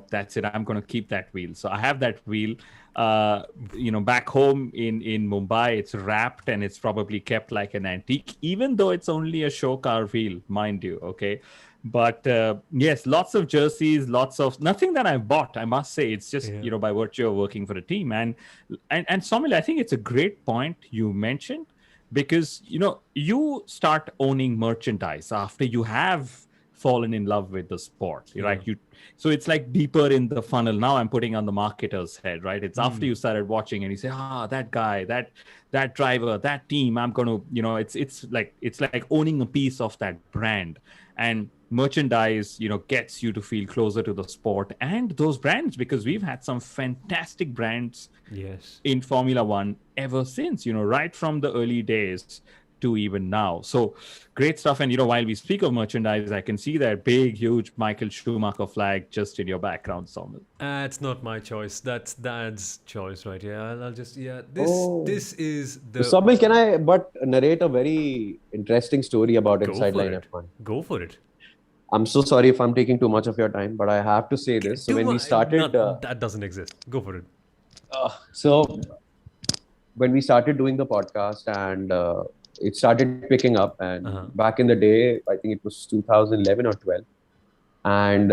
that's it. I'm going to keep that wheel. So I have that wheel, back home in Mumbai. It's wrapped and it's probably kept like an antique, even though it's only a show car wheel, mind you. Okay. But yes, lots of jerseys, lots of nothing that I've bought. I must say, it's just by virtue of working for a team. And Soumil, I think it's a great point you mentioned, because you start owning merchandise after you have fallen in love with the sport, right? So it's like deeper in the funnel. Now I'm putting on the marketer's head, right? It's after you started watching and you say, that guy, that driver, that team, I'm going to, it's like owning a piece of that brand. And merchandise, gets you to feel closer to the sport and those brands, because we've had some fantastic brands in Formula One ever since, right from the early days to even now. So great stuff. And, while we speak of merchandise, I can see that big, huge Michael Schumacher flag just in your background, Soumil. It's not my choice. That's Dad's choice right here. I'll just, this is the... Soumil, can I narrate a very interesting story about Inside Line F1? Go for it. I'm so sorry if I'm taking too much of your time, but I have to say this. So when we started... that doesn't exist. Go for it. So when we started doing the podcast and it started picking up, and back in the day, I think it was 2011 or 12, and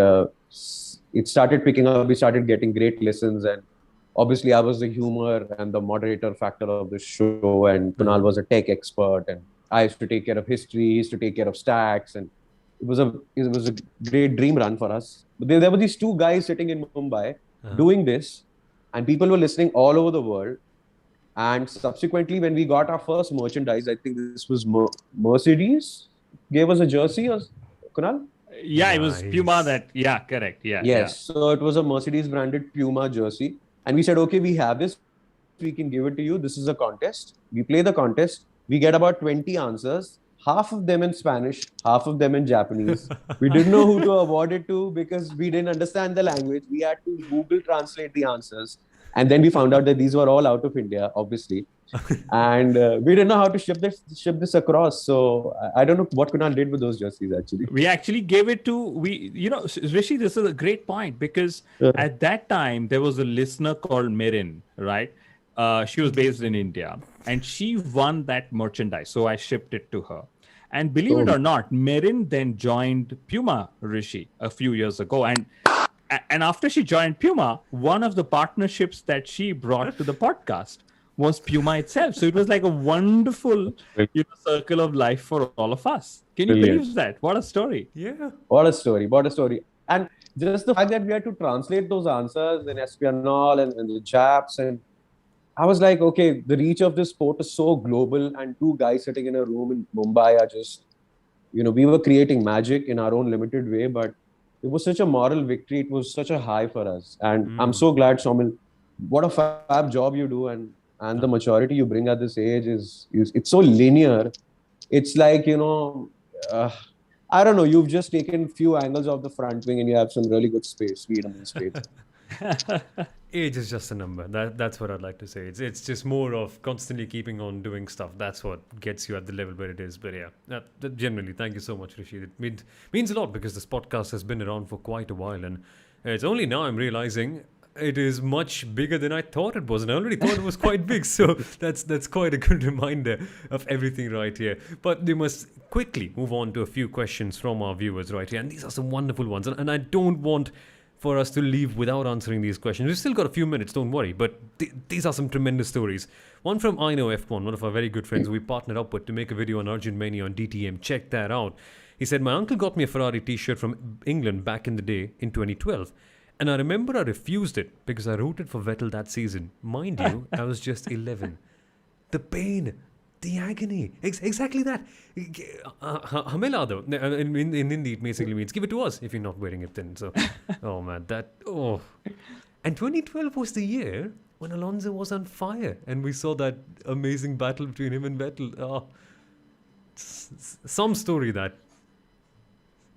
it started picking up. We started getting great listens, and obviously I was the humor and the moderator factor of the show, and Kunal was a tech expert, and I used to take care of history, he used to take care of stats, and it was a great dream run for us. But there were these two guys sitting in Mumbai doing this, and people were listening all over the world. And subsequently, when we got our first merchandise, I think this was Mercedes gave us a jersey, or Kunal? Yeah, nice. It was Puma correct. Yeah. Yes. So it was a Mercedes branded Puma jersey. And we said, okay, we have this. We can give it to you. This is a contest. We play the contest. We get about 20 answers, half of them in Spanish, half of them in Japanese. We didn't know who to award it to because we didn't understand the language. We had to Google translate the answers. And then we found out that these were all out of India, obviously. And we didn't know how to ship this across. So I don't know what Kunal did with those jerseys, actually. We actually gave it to, Rishi, this is a great point, because at that time, there was a listener called Merin, right? She was based in India and she won that merchandise. So I shipped it to her. And believe it or not, Merin then joined Puma, Rishi, a few years ago. And after she joined Puma, one of the partnerships that she brought to the podcast was Puma itself. So it was like a wonderful circle of life for all of us. Can you believe that? What a story. Yeah. What a story. And just the fact that we had to translate those answers in Espanol and the Japs. And I was like, okay, the reach of this sport is so global. And two guys sitting in a room in Mumbai are just, we were creating magic in our own limited way. But it was such a moral victory. It was such a high for us. And I'm so glad, Soumil, what a fab job you do. And the maturity you bring at this age is it's so linear. It's like, I don't know, you've just taken few angles of the front wing and you have some really good space, freedom and space. Age is just a number. That's what I'd like to say. It's just more of constantly keeping on doing stuff. That's what gets you at the level where it is. But yeah, generally, thank you so much, Rishi. It means a lot because this podcast has been around for quite a while, and it's only now I'm realizing it is much bigger than I thought it was, and I already thought it was quite big. So that's quite a good reminder of everything right here. But we must quickly move on to a few questions from our viewers right here, and these are some wonderful ones, and I don't want for us to leave without answering these questions. We've still got a few minutes, don't worry. But these are some tremendous stories. One from I Know F1, one of our very good friends we partnered up with to make a video on Arjun Mania on DTM. Check that out. He said, my uncle got me a Ferrari t-shirt from England back in the day in 2012. And I remember I refused it because I rooted for Vettel that season. Mind you, I was just 11. The pain. The agony. Exactly that. Hamela though. In Hindi it basically means give it to us if you're not wearing it then. So, oh man, And 2012 was the year when Alonso was on fire and we saw that amazing battle between him and Vettel. Oh, some story that.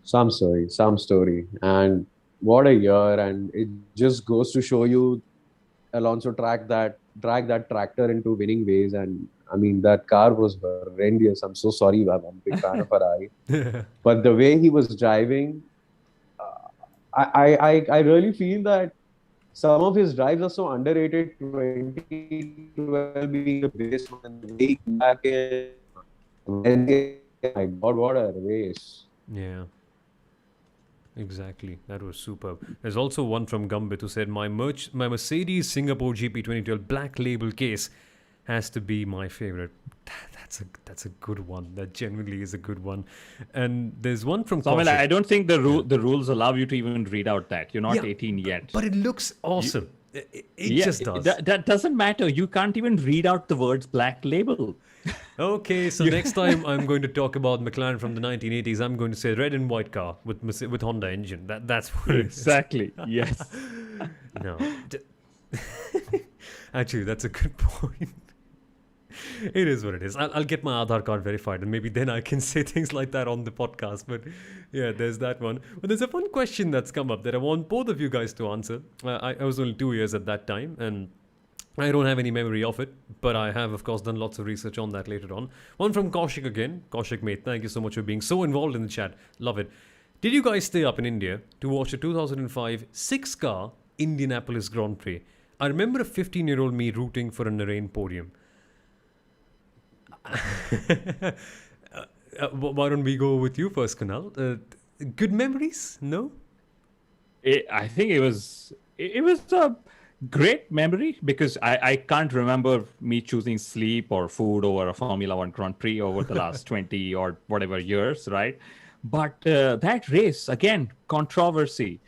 Some story. And what a year. And it just goes to show you Alonso drag that tractor into winning ways. And I mean, that car was horrendous. I'm so sorry, I'm a big fan of Ferrari. But the way he was driving, I really feel that some of his drives are so underrated. 2012 being the biggest one, and the way he came back in Wednesday. My God, what a race! Yeah. Exactly, that was superb. There's also one from Gambit who said, my Mercedes Singapore GP 2012 black label case has to be my favorite." That's a good one. That genuinely is a good one. And there's one from Soumil, Kaushik. I don't think the rules allow you to even read out that. You're not Yeah, 18 yet. but it looks awesome. It Yeah, just does. that doesn't matter. You can't even read out the words black label. Okay, so next time I'm going to talk about McLaren from the 1980s, I'm going to say red and white car with Honda engine. That's what it is. Exactly. Yes. No. Actually, that's a good point. It is what it is. I'll get my Aadhaar card verified, and maybe then I can say things like that on the podcast. But yeah, there's that one. But there's a fun question that's come up that I want both of you guys to answer. I was only 2 years at that time, and I don't have any memory of it, but I have, of course, done lots of research on that later on. One from Kaushik again. Kaushik, mate, thank you so much for being so involved in the chat. Love it. Did you guys stay up in India to watch a 2005 six-car Indianapolis Grand Prix? I remember a 15-year-old me rooting for a Narain podium. Why don't we go with you first, Kunal? Good memories? No? I think it was a great memory because I can't remember me choosing sleep or food over a Formula One Grand Prix over the last 20 or whatever years, right? But that race, again, controversy.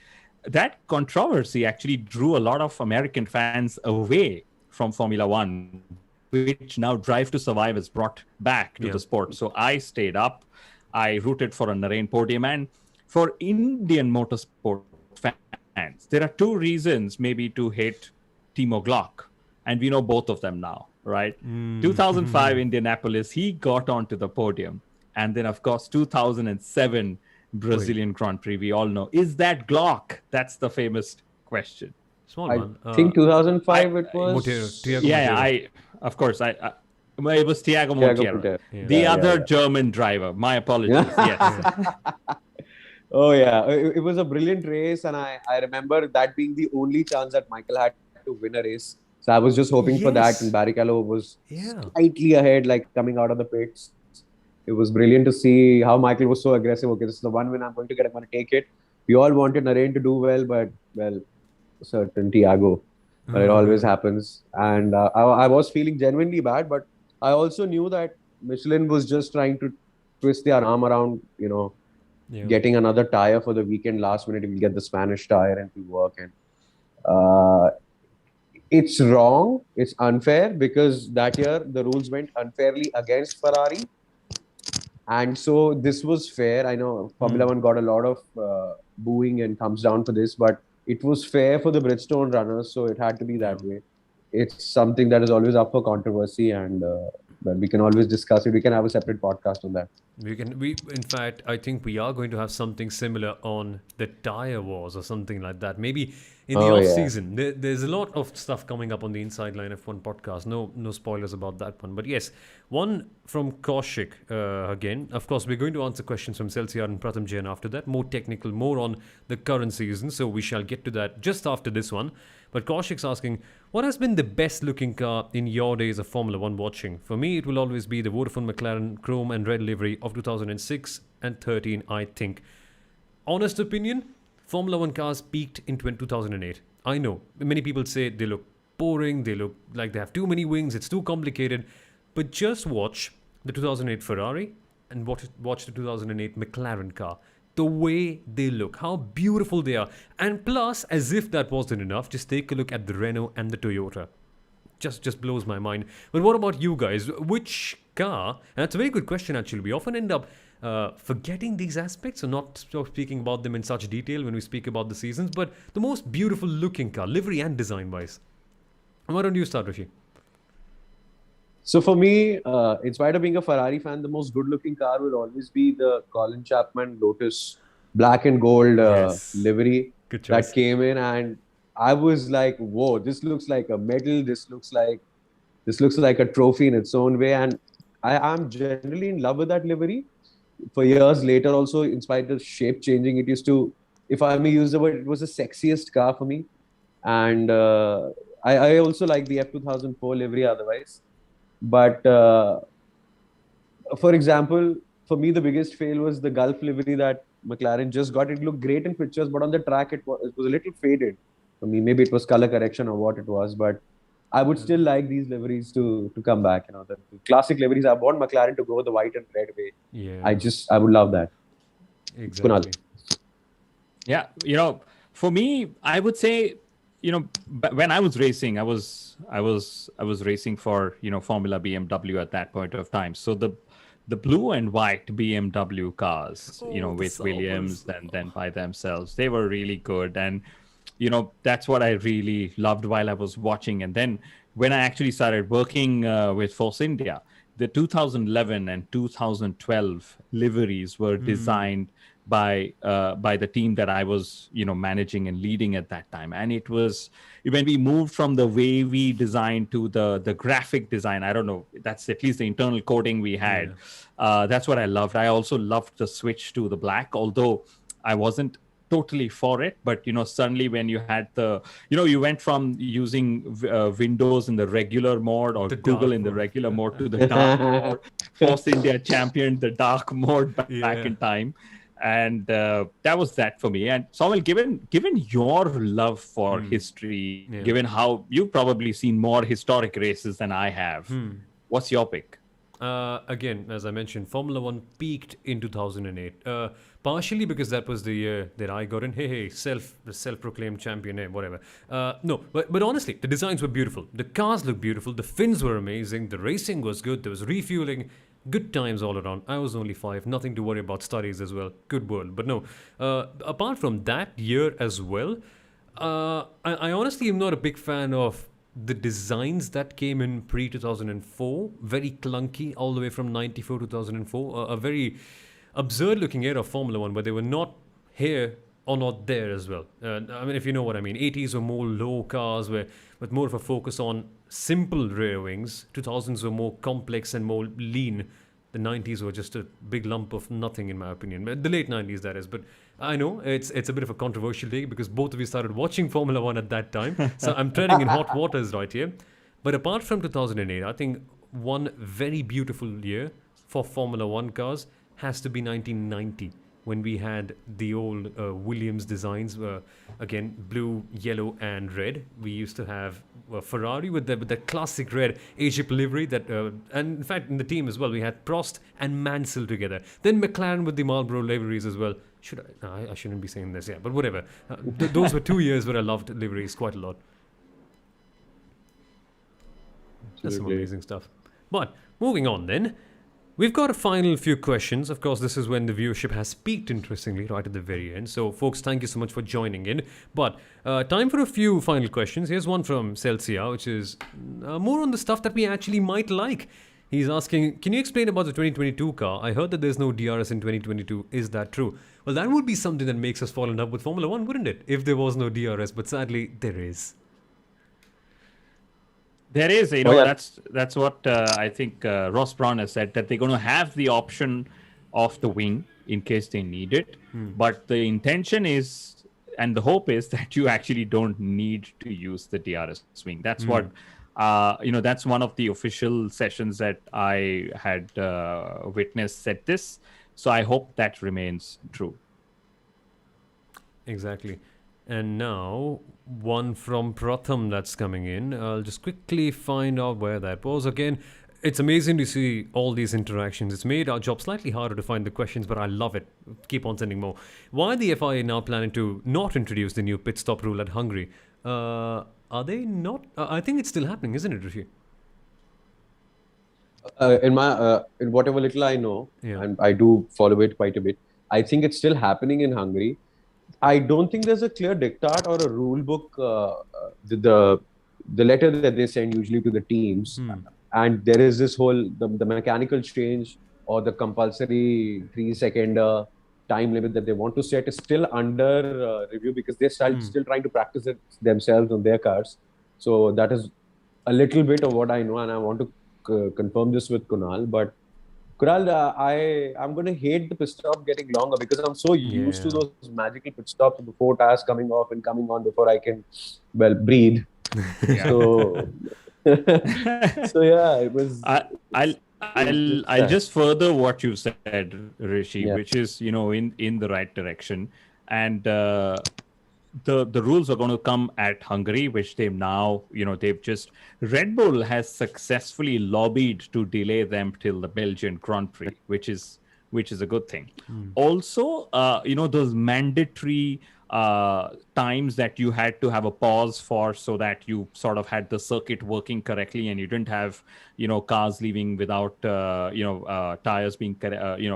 That controversy actually drew a lot of American fans away from Formula One, which now Drive to Survive has brought back to the sport. So I stayed up. I rooted for a Narain podium. And for Indian motorsport fans, there are two reasons maybe to hate Timo Glock. And we know both of them now, right? 2005 Indianapolis, he got onto the podium. And then, of course, 2007 Brazilian Grand Prix, we all know. Is that Glock? That's the famous question. Small one. I think 2005 it was. Tiago Monteiro. It was Tiago Monteiro. Yeah. The other German driver. My apologies. Yes. Oh, yeah. It was a brilliant race. And I remember that being the only chance that Michael had to win a race. So I was just hoping for that. And Barrichello was slightly ahead, like coming out of the pits. It was brilliant to see how Michael was so aggressive. Okay, this is the one win I'm going to get. I'm going to take it. We all wanted Narain to do well, but, well, certain Tiago. But it always happens. And I was feeling genuinely bad, but I also knew that Michelin was just trying to twist their arm around, getting another tire for the weekend last minute. We'll get the Spanish tire and it'll work. And it's wrong. It's unfair because that year the rules went unfairly against Ferrari. And so this was fair. I know Formula One got a lot of booing and thumbs down for this, but it was fair for the Bridgestone runners, so it had to be that way. It's something that is always up for controversy, and we can always discuss it. We can have a separate podcast on that. In fact, I think we are going to have something similar on the tire wars or something like that. Maybe in the off season. There's a lot of stuff coming up on the Inside Line F1 podcast. No spoilers about that one. But yes, one from Kaushik again. Of course, we're going to answer questions from Celsius and Pratham Jain after that. More technical, more on the current season. So we shall get to that just after this one. But Kaushik's asking, what has been the best looking car in your days of Formula One watching? For me, it will always be the Vodafone McLaren Chrome and Red livery of 2006 and 13, I think. Honest opinion, Formula One cars peaked in 2008. I know, many people say they look boring, they look like they have too many wings, it's too complicated. But just watch the 2008 Ferrari and watch the 2008 McLaren car. The way they look, how beautiful they are. And plus, as if that wasn't enough, just take a look at the Renault and the Toyota. Just blows my mind. But what about you guys? Which car? And that's a very good question, actually. We often end up forgetting these aspects or not speaking about them in such detail when we speak about the seasons. But the most beautiful looking car, livery and design-wise. Why don't you start, Rishi? So for me, in spite of being a Ferrari fan, the most good-looking car will always be the Colin Chapman Lotus black and gold livery that came in, and I was like, "Whoa! This looks like a medal. This looks like a trophy in its own way." And I'm generally in love with that livery. For years later, also, in spite of shape changing, it used to if I may use the word, it was the sexiest car for me. And I also like the F2004 livery otherwise. But for example, for me, the biggest fail was the Gulf livery that McLaren just got. It looked great in pictures, but on the track, it was a little faded. For me, maybe it was color correction or what it was, but I would still like these liveries to come back. The classic liveries. I want McLaren to go the white and red way. Yeah, I would love that. Kunal. exactly. Yeah, for me, I would say, when I was racing, I was racing for Formula BMW at that point of time. So the blue and white BMW cars, Oh, the with Williams, Saubers. then by themselves, they were really good, and that's what I really loved while I was watching. And then when I actually started working with Force India, the 2011 and 2012 liveries were designed by the team that I was managing and leading at that time. And it was when we moved from the way we designed to the graphic design. I don't know, that's at least the internal coding we had. That's what I loved. I also loved the switch to the black, although I wasn't totally for it. But suddenly when you had you went from using Windows in the regular mode or The Google dark in the mode. regular mode to the dark mode. Force India championed the dark mode back Yeah. in time. And that was that for me. And Soumil, given your love for history, Yeah. given how you've probably seen more historic races than I have, what's your pick? Again, as I mentioned, Formula One peaked in 2008. Partially because that was the year that I got in. Hey, the self-proclaimed champion, whatever. No, but honestly, the designs were beautiful. The cars looked beautiful. The fins were amazing. The racing was good. There was refueling. Good times all around. I was only 5. Nothing to worry about studies as well. Good world. But no, apart from that year as well, I honestly am not a big fan of the designs that came in pre 2004. Very clunky all the way from 94 to 2004. A very absurd looking era of Formula One, but they were not here or not there as well. I mean, if you know what I mean. 80s were more low cars, with more of a focus on simple rear wings. 2000s were more complex and more lean. The 90s were just a big lump of nothing, in my opinion. The late 90s, that is. But I know it's a bit of a controversial take because both of you started watching Formula One at that time. So I'm treading in hot waters right here. But apart from 2008, I think one very beautiful year for Formula One cars has to be 1990, when we had the old Williams designs, again, blue, yellow, and red. We used to have Ferrari with the classic red Egypt livery, and in fact, in the team as well, we had Prost and Mansell together. Then McLaren with the Marlboro liveries as well. I shouldn't be saying this, yeah, but whatever. Those were 2 years where I loved liveries quite a lot. That's some Absolutely. amazing stuff. But moving on then. We've got a final few questions. Of course, this is when the viewership has peaked, interestingly, right at the very end. So, folks, thank you so much for joining in. But time for a few final questions. Here's one from Celsia, which is more on the stuff that we actually might like. He's asking, can you explain about the 2022 car? I heard that there's no DRS in 2022. Is that true? Well, that would be something that makes us fall in love with Formula One, wouldn't it? If there was no DRS, but sadly, there is. There is, Oh, yeah. that's what I think Ross Brawn has said, that they're going to have the option of the wing in case they need it. But the intention is, and the hope is, that you actually don't need to use the DRS wing. That's what, that's one of the official sessions that I had witnessed said this. So I hope that remains true. Exactly. And now, one from Pratham that's coming in. I'll just quickly find out where that was. Again, it's amazing to see all these interactions. It's made our job slightly harder to find the questions, but I love it. Keep on sending more. Why are the FIA now planning to not introduce the new pit stop rule at Hungary? Are they not? I think it's still happening, isn't it, Rishi? In whatever little I know, Yeah. and I do follow it quite a bit, I think it's still happening in Hungary. I don't think there's a clear diktat or a rule book. The letter that they send usually to the teams, and there is this whole the mechanical change or the compulsory 3-second time limit that they want to set is still under review because they're still trying to practice it themselves on their cars. So that is a little bit of what I know, and I want to confirm this with Kunal. But Kunal, I'm going to hate the pit stop getting longer because I'm so used to Yeah. those magical pit stops of the 4 tires coming off and coming on before I can, well, breathe. Yeah. So, so yeah, I, it was just I'll that. just further what you said, Rishi, which Yeah. is in the right direction, and the rules are going to come at Hungary, which they've now they've just Red Bull has successfully lobbied to delay them till the Belgian Grand Prix, which is a good thing. Also, those mandatory times that you had to have a pause for, so that you sort of had the circuit working correctly and you didn't have cars leaving without tires being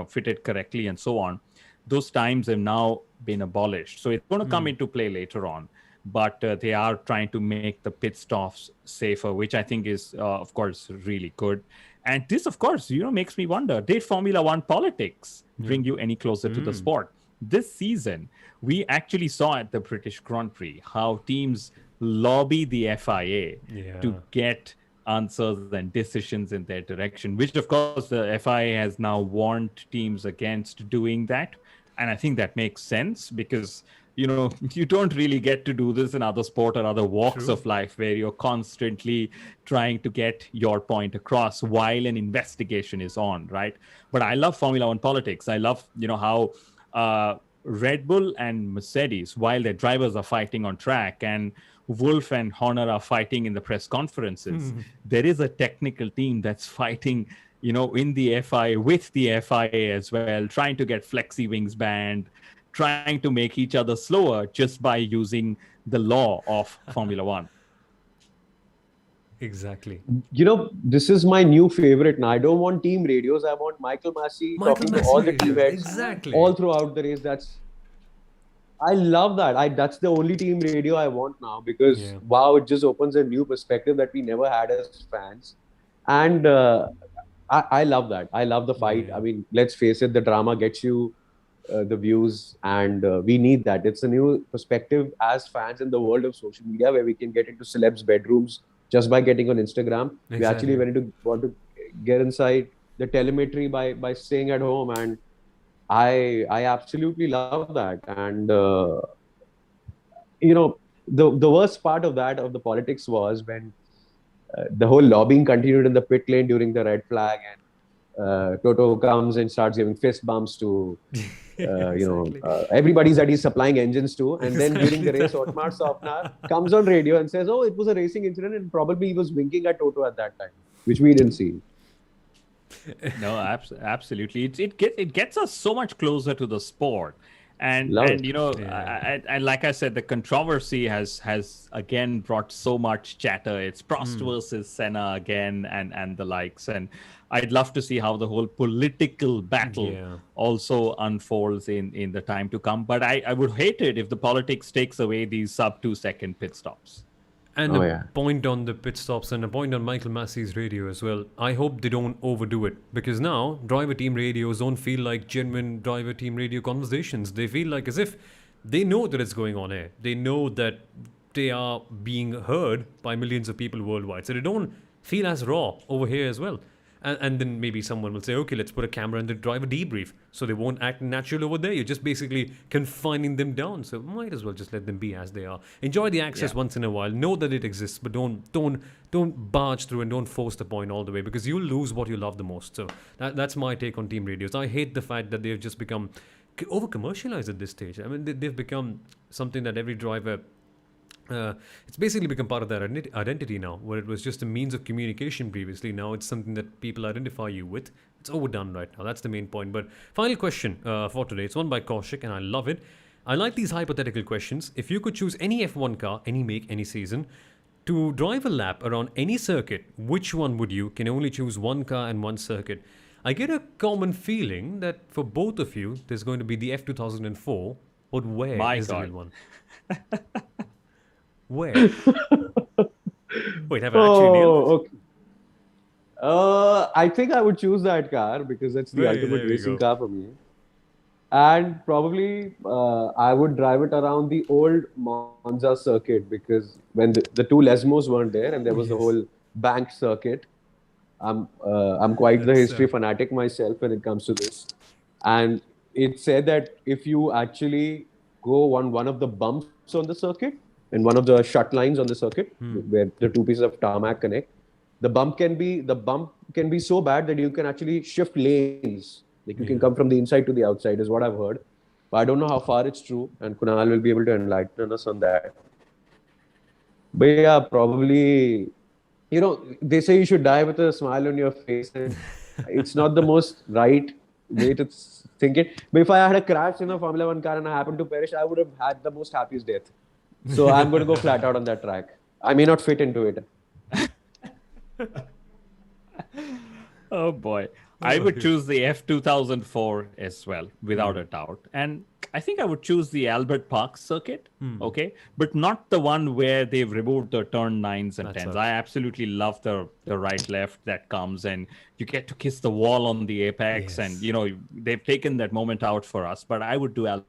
fitted correctly and so on. Those times have now been abolished, so it's going to come into play later on. But they are trying to make the pit stops safer, which I think is, of course, really good. And this, of course, makes me wonder: did Formula One politics bring you any closer to the sport? This season, we actually saw at the British Grand Prix how teams lobby the FIA Yeah. to get answers and decisions in their direction, which, of course, the FIA has now warned teams against doing that. And I think that makes sense because you don't really get to do this in other sport or other walks True. of life where you're constantly trying to get your point across while an investigation is on, right? But I love Formula One politics. I love how Red Bull and Mercedes, while their drivers are fighting on track and Wolf and Horner are fighting in the press conferences, there is a technical team that's fighting in the FIA, with the FIA as well, trying to get flexi wings banned, trying to make each other slower just by using the law of Formula One. Exactly. This is my new favorite now. I don't want team radios. I want Michael Massey Michael talking to Massey all the team radios. heads Exactly. all throughout the race. I love that. That's the only team radio I want now because Yeah. wow, it just opens a new perspective that we never had as fans, and I love that. I love the fight. Yeah. I mean, let's face it, the drama gets you the views, and we need that. It's a new perspective as fans in the world of social media where we can get into celebs' bedrooms just by getting on Instagram. We actually Exactly. want to get inside the telemetry by staying at home, and I absolutely love that. And the worst part of that of the politics was when the whole lobbying continued in the pit lane during the red flag, and Toto comes and starts giving fist bumps to Exactly. everybody's that he's supplying engines to. And then during Exactly the race, that Otmar one. Sofnar comes on radio and says, "Oh, it was a racing incident," and probably he was winking at Toto at that time, which we didn't see. No, absolutely. It gets us so much closer to the sport, and Love and it. Yeah. and like I said, the controversy has again brought so much chatter. It's Prost versus Senna again, and the likes. And I'd love to see how the whole political battle Yeah. also unfolds in the time to come. But I would hate it if the politics takes away these sub 2 second pit stops. And Oh a yeah. point on the pit stops and a point on Michael Massey's radio as well. I hope they don't overdo it because now driver team radios don't feel like genuine driver team radio conversations. They feel like as if they know that it's going on air. They know that they are being heard by millions of people worldwide. So they don't feel as raw over here as well. And then maybe someone will say, okay, let's put a camera in the driver debrief. So they won't act natural over there. You're just basically confining them down. So might as well just let them be as they are. Enjoy the access Yeah. once in a while. Know that it exists, but don't barge through and don't force the point all the way because you'll lose what you love the most. So that's my take on team radios. I hate the fact that they've just become over commercialized at this stage. I mean, they've become something that every driver it's basically become part of their identity now, where it was just a means of communication previously. Now it's something that people identify you with. It's overdone right now. That's the main point. But final question for today. It's one by Kaushik, and I love it. I like these hypothetical questions. If you could choose any F1 car, any make, any season, to drive a lap around any circuit, which one would you? Can only choose one car and one circuit. I get a common feeling that for both of you, there's going to be the F2004, but where My is the God. real one? Where? Wait, have I actually nailed it? Oh, okay. I think I would choose that car because it's the Hey, ultimate there we racing go. car for me. And probably I would drive it around the old Monza circuit because when the two Lesmos weren't there and there was the Yes. whole banked circuit. I'm quite the That's, history fanatic myself when it comes to this, and it said that if you actually go on one of the bumps on the circuit and one of the shut lines on the circuit where the two pieces of tarmac connect, the bump can be so bad that you can actually shift lanes. Like you can come from the inside to the outside, is what I've heard. But I don't know how far it's true, and Kunal will be able to enlighten us on that. But yeah, probably, they say you should die with a smile on your face, and it's not the most right way to think it. But if I had a crash in a Formula One car and I happened to perish, I would have had the most happiest death. So I'm going to go flat out on that track. I may not fit into it. Oh boy. I would choose the F2004 as well, without a doubt. And I think I would choose the Albert Park circuit, okay? But not the one where they've removed the turn 9s and 10s. I absolutely love the right-left that comes, and you get to kiss the wall on the apex. And, they've taken that moment out for us. But I would do Albert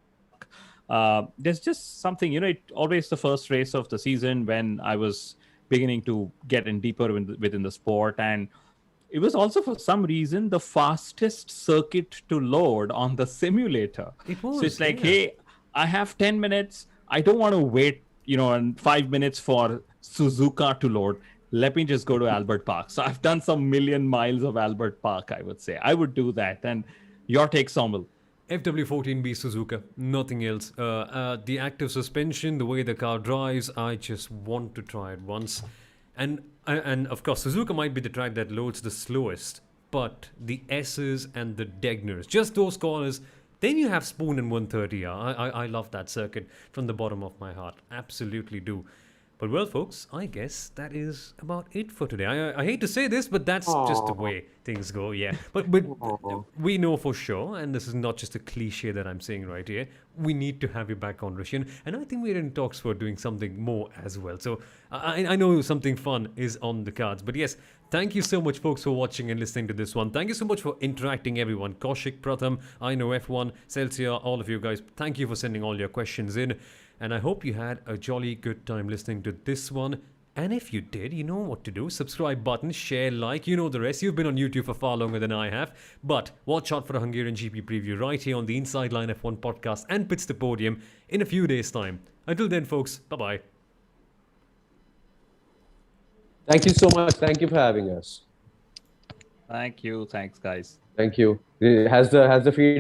Park. There's just something, always the first race of the season when I was beginning to get in deeper within the sport. And it was also, for some reason, the fastest circuit to load on the simulator. It was. So it's like, hey, I have 10 minutes. I don't want to wait, and 5 minutes for Suzuka to load. Let me just go to Albert Park. So I've done some million miles of Albert Park, I would say. I would do that. And your take, Soumil? FW14B Suzuka, nothing else. The active suspension, the way the car drives, I just want to try it once. And of course, Suzuka might be the track that loads the slowest, but the S's and the Degners, just those corners, then you have Spoon in 130. I love that circuit from the bottom of my heart. Absolutely do. But well, folks, I guess that is about it for today. I hate to say this, but that's just the way things go, yeah. But we know for sure, and this is not just a cliche that I'm saying right here, we need to have you back on, Rishi. And I think we're in talks for doing something more as well. So I know something fun is on the cards. But yes, thank you so much, folks, for watching and listening to this one. Thank you so much for interacting, everyone. Kaushik, Pratham, I know F1, Celsia, all of you guys, thank you for sending all your questions in. And I hope you had a jolly good time listening to this one. And if you did, you know what to do. Subscribe button, share, like, you know the rest. You've been on YouTube for far longer than I have. But watch out for a Hungarian GP preview right here on the Inside Line F1 podcast and Pits to Podium in a few days' time. Until then, folks, bye-bye. Thank you so much. Thank you for having us. Thank you. Thanks, guys. Thank you. Has the feed